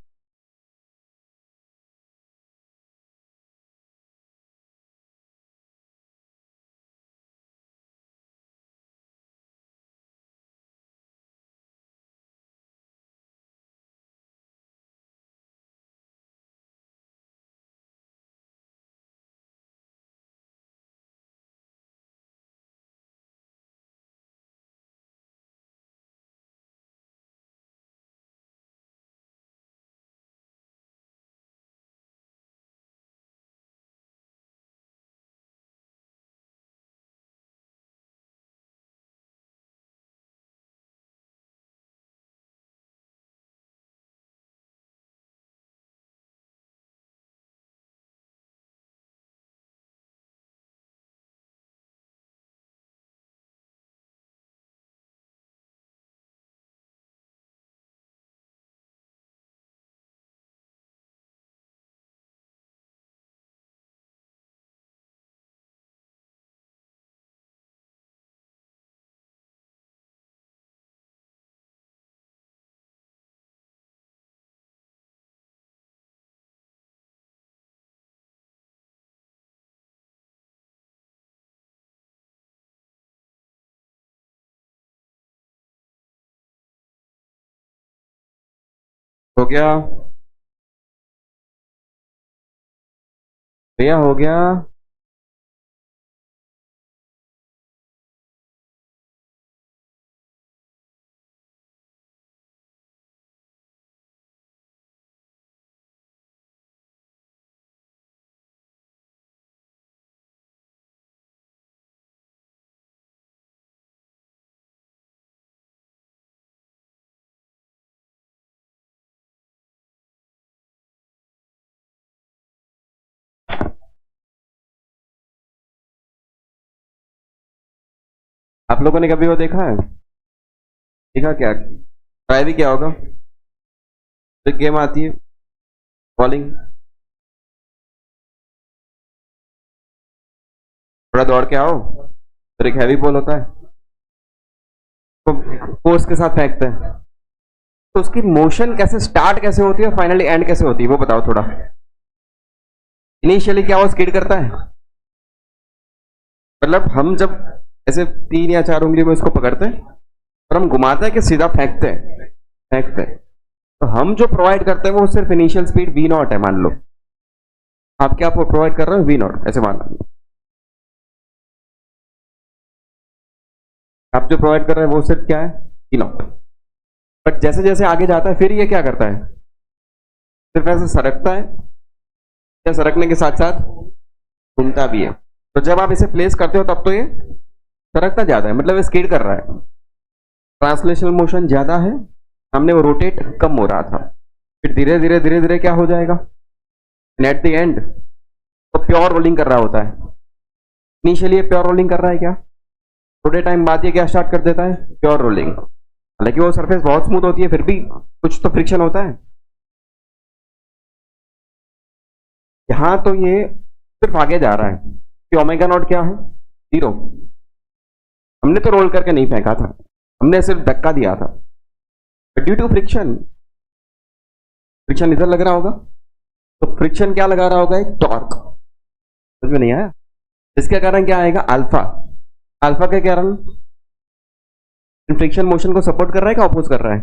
हो गया भैया, हो गया। आप लोगों ने कभी वो देखा है? देखा क्या? ट्राई भी क्या होगा? एक गेम आती है बॉलिंग, थोड़ा दौड़ के आओ, फिर एक हैवी बॉल होता है तो फोर्स के साथ फेंकते हैं, तो उसकी मोशन कैसे स्टार्ट कैसे होती है और फाइनली एंड कैसे होती है वो बताओ थोड़ा। इनिशियली क्या वो स्किड करता है, मतलब हम जब ऐसे 3 या 4 उंगली में उसको पकड़ते हैं और हम घुमाते हैं कि सीधा फेंकते हैं, फेंकते हैं, तो हम जो प्रोवाइड करते हैं वो सिर्फ इनिशियल स्पीड वी नॉट है। मान लो आप क्या प्रोवाइड कर रहे हो, वी नॉट, ऐसे मान लो आप जो प्रोवाइड कर रहे हैं वो सिर्फ क्या है, वी नॉट। बट जैसे जैसे आगे जाता है फिर ये क्या करता है, सिर्फ ऐसे सरकता है या सरकने के साथ साथ घूमता भी है। तो जब आप इसे प्लेस करते हो तब तो ये सरकता ज्यादा है, मतलब ये स्किड कर रहा है, ट्रांसलेशनल मोशन ज्यादा है, हमने वो रोटेट कम हो रहा था, फिर धीरे धीरे धीरे धीरे क्या हो जाएगा, एट द एंड तो प्योर रोलिंग कर रहा होता है। इनिशियली ये प्योर रोलिंग कर रहा है क्या, थोड़े टाइम बाद ये क्या स्टार्ट कर देता है, प्योर रोलिंग। हालांकि वो सरफेस बहुत स्मूथ होती है फिर भी कुछ तो फ्रिक्शन होता है। यहां तो ये सिर्फ आगे जा रहा है कि ओमेगा नॉट क्या है, 0। हमने तो रोल करके नहीं फेंका था, हमने सिर्फ धक्का दिया था, ड्यू टू फ्रिक्शन, फ्रिक्शन इधर लग रहा होगा, तो फ्रिक्शन क्या लगा रहा होगा, एक टॉर्क। समझ में नहीं आया? इसके कारण क्या आएगा, अल्फा। अल्फा के कारण फ्रिक्शन मोशन को सपोर्ट कर रहा है क्या अपोज कर रहा है?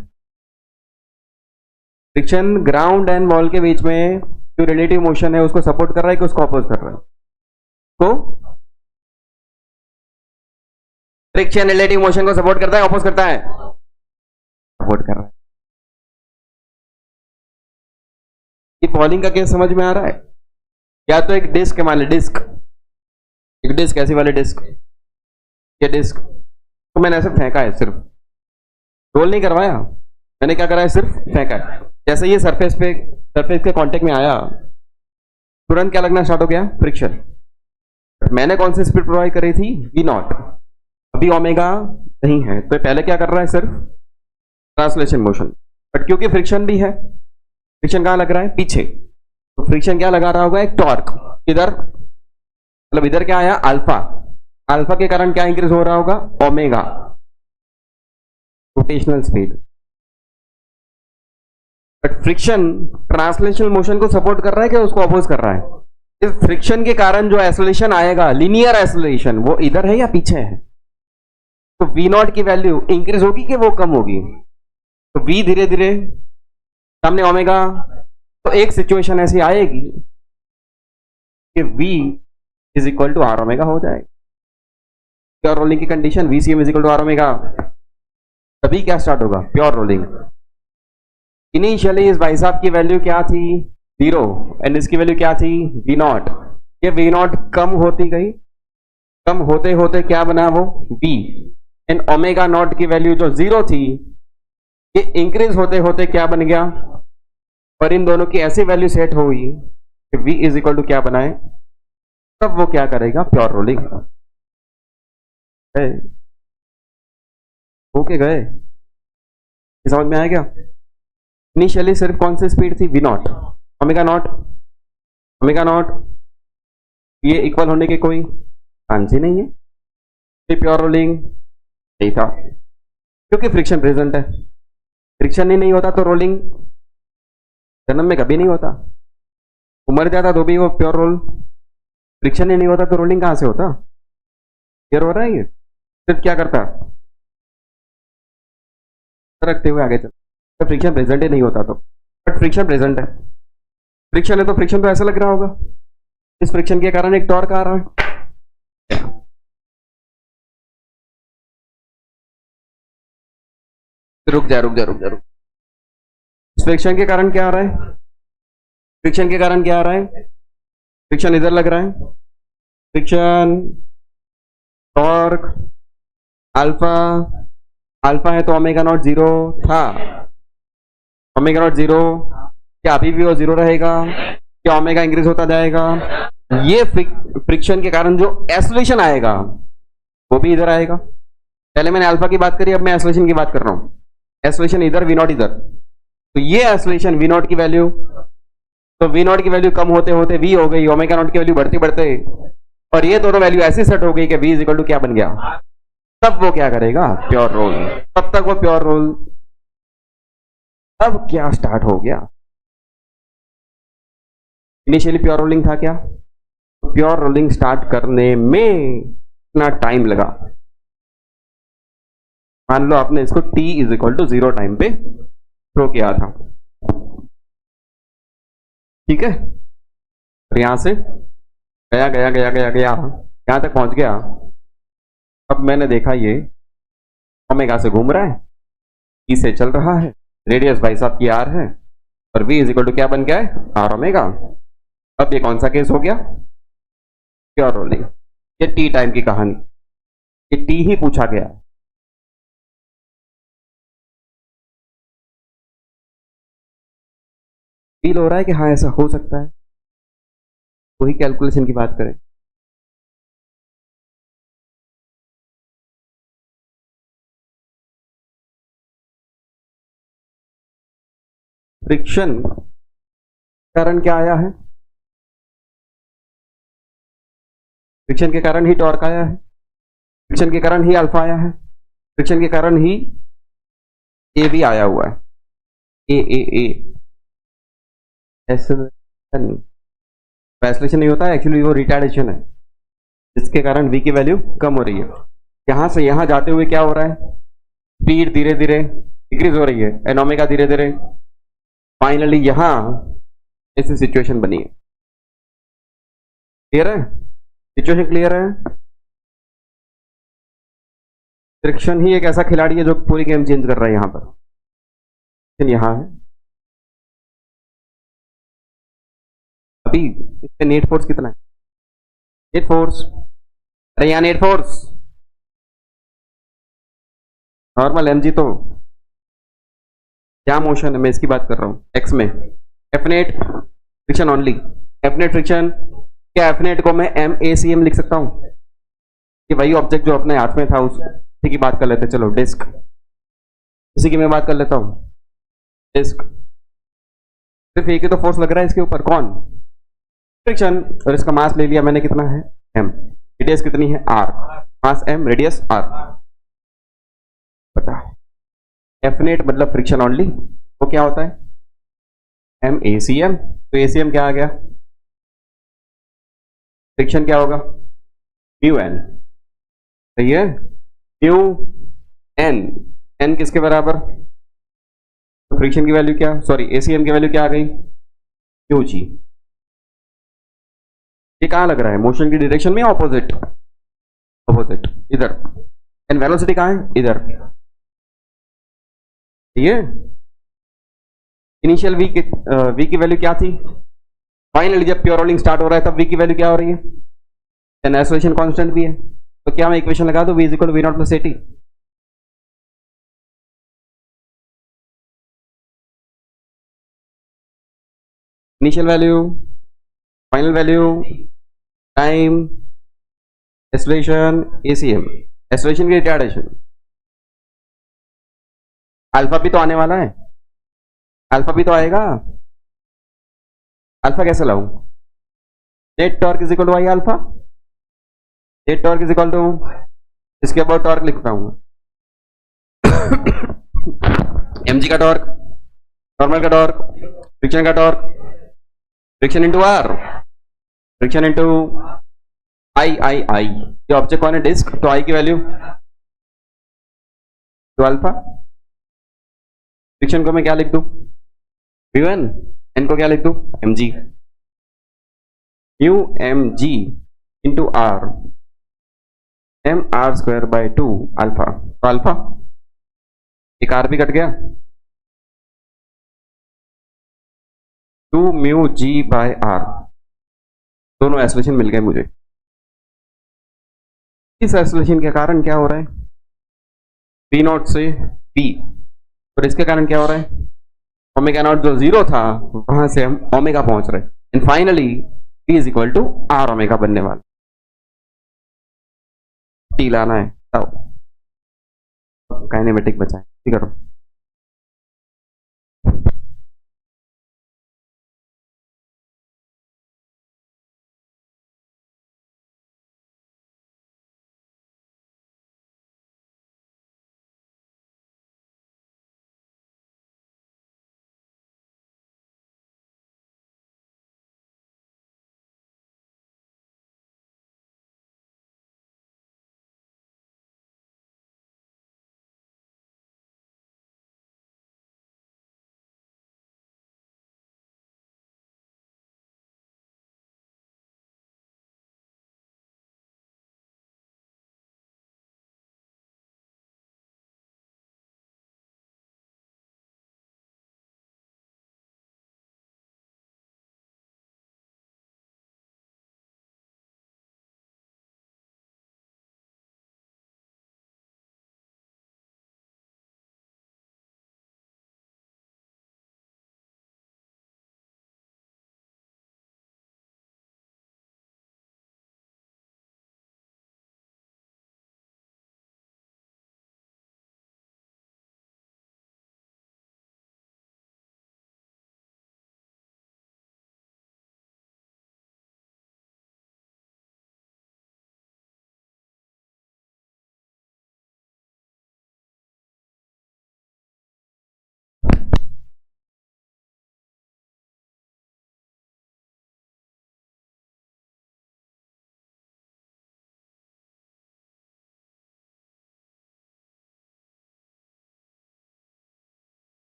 फ्रिक्शन ग्राउंड एंड वॉल के बीच में जो रिलेटिव मोशन है उसको सपोर्ट कर रहा है कि उसको अपोज कर रहा है? तो फ्रिक्शन रिलेटिव मोशन को सपोर्ट करता है अपोज करता है? सपोर्ट कर रहा है। ये बॉलिंग का केस समझ में आ रहा है? या तो एक डिस्क है, मान ली डिस्क, एक डिस्क ऐसी वाली डिस्क, ये डिस्क तो मैंने ऐसे फेंका है, सिर्फ रोल नहीं करवाया, मैंने क्या करा है, सिर्फ फेंका है। जैसे ये सरफेस के कांटेक्ट में आया, तुरंत क्या लगना स्टार्ट हो गया, फ्रिक्शन। मैंने कौन सी स्पीड प्रोवाइड करी थी, वी नॉट। अभी ओमेगा नहीं है तो पहले क्या कर रहा है, सिर्फ ट्रांसलेशन मोशन। बट क्योंकि फ्रिक्शन भी है, फ्रिक्शन कहाँ लग रहा है, पीछे, तो फ्रिक्शन क्या लगा रहा होगा, एक टॉर्क। इधर मतलब इधर क्या आया, अल्फा। अल्फा के कारण क्या इंक्रीज हो रहा होगा, omega, rotational speed. But friction translational motion को सपोर्ट कर रहा है कि उसको अपोज कर रहा है। इस फ्रिक्शन के कारण जो एक्सेलरेशन आएगा, लीनियर एक्सेलरेशन, वो इधर है या पीछे है। तो वी नॉट की वैल्यू इंक्रीज होगी कि वो कम होगी, तो वी धीरे धीरे सामने ओमेगा। तो एक सिचुएशन ऐसी आएगी कि V is equal to R omega हो जाएगा। प्योर रोलिंग की condition V C M is equal to R omega, तभी क्या स्टार्ट होगा, प्योर रोलिंग। इनिशियली इस भाई साहब की वैल्यू क्या थी, 0, एंड इसकी वैल्यू क्या थी, वी नॉट। ये वी नॉट कम होती गई, कम होते होते क्या बना वो, वी, एंड ओमेगा नॉट की वैल्यू जो 0 थी, ये इंक्रीज होते होते क्या बन गया, और इन दोनों की ऐसी वैल्यू सेट हो गई कि v इज इक्वल टू क्या बनाए, तब वो क्या करेगा, प्योर रोलिंग। ओके गए, समझ में आया क्या। इनिशियली सिर्फ कौन सी स्पीड थी, V naught, omega naught, omega naught, ये इक्वल होने के कोई चांस ही नहीं है, ये प्योर रोलिंग नहीं था, क्योंकि फ्रिक्शन प्रेजेंट है। फ्रिक्शन ही नहीं होता तो रोलिंग जन्म में कभी नहीं होता, उमर जाता तो भी वो प्योर रोल। फ्रिक्शन ही नहीं होता तो रोलिंग कहां से होता, क्लियर हो रहा है। ये सिर्फ क्या करता, रखते हुए आगे चल, तो फ्रिक्शन प्रेजेंट ही नहीं होता तो, बट फ्रिक्शन प्रेजेंट है। फ्रिक्शन है तो फ्रिक्शन तो ऐसा लग रहा होगा, इस फ्रिक्शन के कारण एक टॉर्क आ रहा है। रुक जा रुक जा रुक जा रुक, फ्रिक्शन के कारण क्या आ रहा है, फ्रिक्शन के कारण क्या आ रहा है, फ्रिक्शन इधर लग रहा है, फ्रिक्शन, टॉर्क, अल्फा, अल्फा है तो ओमेगा नॉट 0 था, ओमेगा नॉट 0, क्या अभी भी वो 0 रहेगा, क्या ओमेगा इंक्रीज होता जाएगा। ये फ्रिक्शन के कारण जो एक्सेलरेशन आएगा वो भी इधर आएगा। पहले मैंने अल्फा की बात करी, अब मैं एक्सेलरेशन की बात कर रहा हूं। एक्सेलरेशन इधर, वी नॉट इधर, तो ये एक्सेलरेशन वी नॉट की वैल्यू, तो वी नॉट की वैल्यू कम होते होते वी हो गई, ओमेगा नॉट की वैल्यू बढ़ते बढ़ते, और ये दोनों वैल्यू ऐसी सेट हो गई कि वी इज इक्वल टू क्या बन गया, तब वो क्या करेगा, प्योर रोल। तब तक वो प्योर रोल। अब क्या स्टार्ट हो गया, इनिशियली प्योर रोलिंग था क्या, प्योर रोलिंग स्टार्ट करने में इतना टाइम लगा। मान लो आपने इसको t is equal to 0 time पे थ्रो किया था, ठीक है, और यहां से गया गया गया गया गया यहां तक पहुंच गया। अब मैंने देखा ये ओमेगा से घूम रहा है, ई से चल रहा है, रेडियस भाई साहब की आर है, और v इज इक्वल टू क्या बन गया है, आर ओमेगा। अब ये कौन सा केस हो गया, प्योर रोलिंग। ये टी टाइम की कहानी, ये टी ही पूछा गया है। फील हो रहा है कि हाँ ऐसा हो सकता है, वही कैलकुलेशन की बात करें। फ्रिक्शन कारण क्या आया है, फ्रिक्शन के कारण ही टॉर्क आया है, फ्रिक्शन के कारण ही अल्फा आया है, फ्रिक्शन के कारण ही ए भी आया हुआ है, ए एक्सेलरेशन नहीं होता है एक्चुअली, वो रिटार्डेशन है, जिसके कारण v की वैल्यू कम हो रही है। यहां से यहां जाते हुए क्या हो रहा है, स्पीड धीरे धीरे डिक्रीज हो रही है, एंड ओमेगा धीरे धीरे, फाइनली यहां ऐसी सिचुएशन बनी है। क्लियर है, सिचुएशन क्लियर है। फ्रिक्शन ही एक ऐसा खिलाड़ी है जो पूरी गेम चेंज कर रहा है। यहां पर यहां है, अभी इसका नेट फोर्स कितना है, नेट फोर्स, अरे यहाँ नेट फोर्स नॉर्मल mg तो क्या मोशन है, मैं इसकी बात कर रहा हूँ x में। F net friction only, F net friction. क्या एफनेट को मैं MACM लिख सकता हूँ कि वही ऑब्जेक्ट जो अपने हाथ में था उसी की बात कर लेते, चलो डिस्क, इसी की मैं बात कर लेता हूँ, डिस्क। सिर्फ एक ही तो फोर्स लग रहा है इसके ऊपर, कौन? फ्रिक्शन। और इसका मास ले लिया मैंने, कितना है m, रेडियस कितनी है r, मास m रेडियस r। बता एफनेट मतलब फ्रिक्शन ओनली, तो क्या होता है MACM। तो ACM क्या आ गया, फ्रिक्शन क्या होगा म्यू एन, सही है, म्यू एन। एन किसके बराबर, फ्रिक्शन की वैल्यू क्या, सॉरी ACM की वैल्यू क्या आ गई, क्यू जी। ये कहाँ लग रहा है, मोशन की डायरेक्शन में, ऑपोजिट, ऑपोजिट इधर। एंड वेलोसिटी कहाँ है, इधर। ये इनिशियल वी की वैल्यू क्या थी, फाइनली जब प्योर रोलिंग स्टार्ट हो रहा है तब वी की वैल्यू क्या हो रही है, एंड एक्सेलरेशन कांस्टेंट भी है। तो क्या मैं इक्वेशन लगा दूं, v is equal to V naught plus AT। Initial value, final value, time, acceleration, ACM, acceleration की रिटार्डेशन। अल्फा भी तो आने वाला है, अल्फा भी तो आएगा। अल्फा कैसे लाऊं, net torque is equal to I alpha, net torque is equal to, इसके अबाउट टॉर्क लिख रहा हूं mg का टॉर्क, नॉर्मल का टॉर्क, फ्रिक्शन का torque, friction into R, friction into I. ये ऑब्जेक्ट कौन है, डिस्क, तो आई की वैल्यू टू अल्फा। फ्रिक्शन को मैं क्या लिख दूं, म्यू एन को क्या लिख दूं, mg, mu mg into R, mr² by 2 alpha. तो अल्फा, एक आर भी कट गया, 2 म्यू जी बाय आर, दोनों एक्सेलरेशन मिल गए मुझे। इस एक्सेलरेशन के कारण क्या हो रहा है, पी नॉट से पी, और इसके कारण क्या हो रहा है, ओमेगा नॉट जो जीरो था वहां से हम ओमेगा पहुंच रहे, and finally P is equal to R omega बनने वाला। टी लाना है तब काइनेमेटिक बचा है, ठीक करो।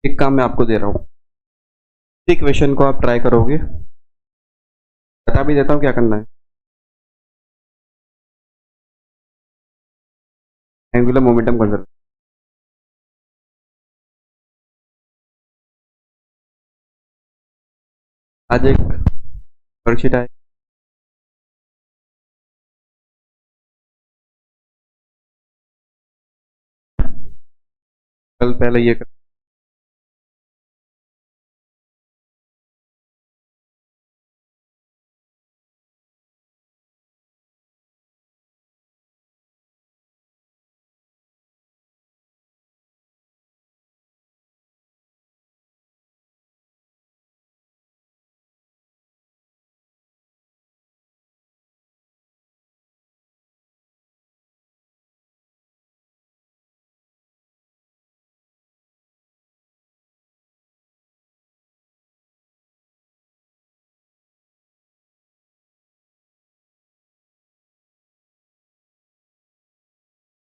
एक काम मैं आपको दे रहा हूँ, इक्वेशन को आप ट्राई करोगे, बता भी देता हूँ क्या करना है। एंगुलर मोमेंटम कंजर्व, आज एक वर्कशीट है, कल पहले ये कर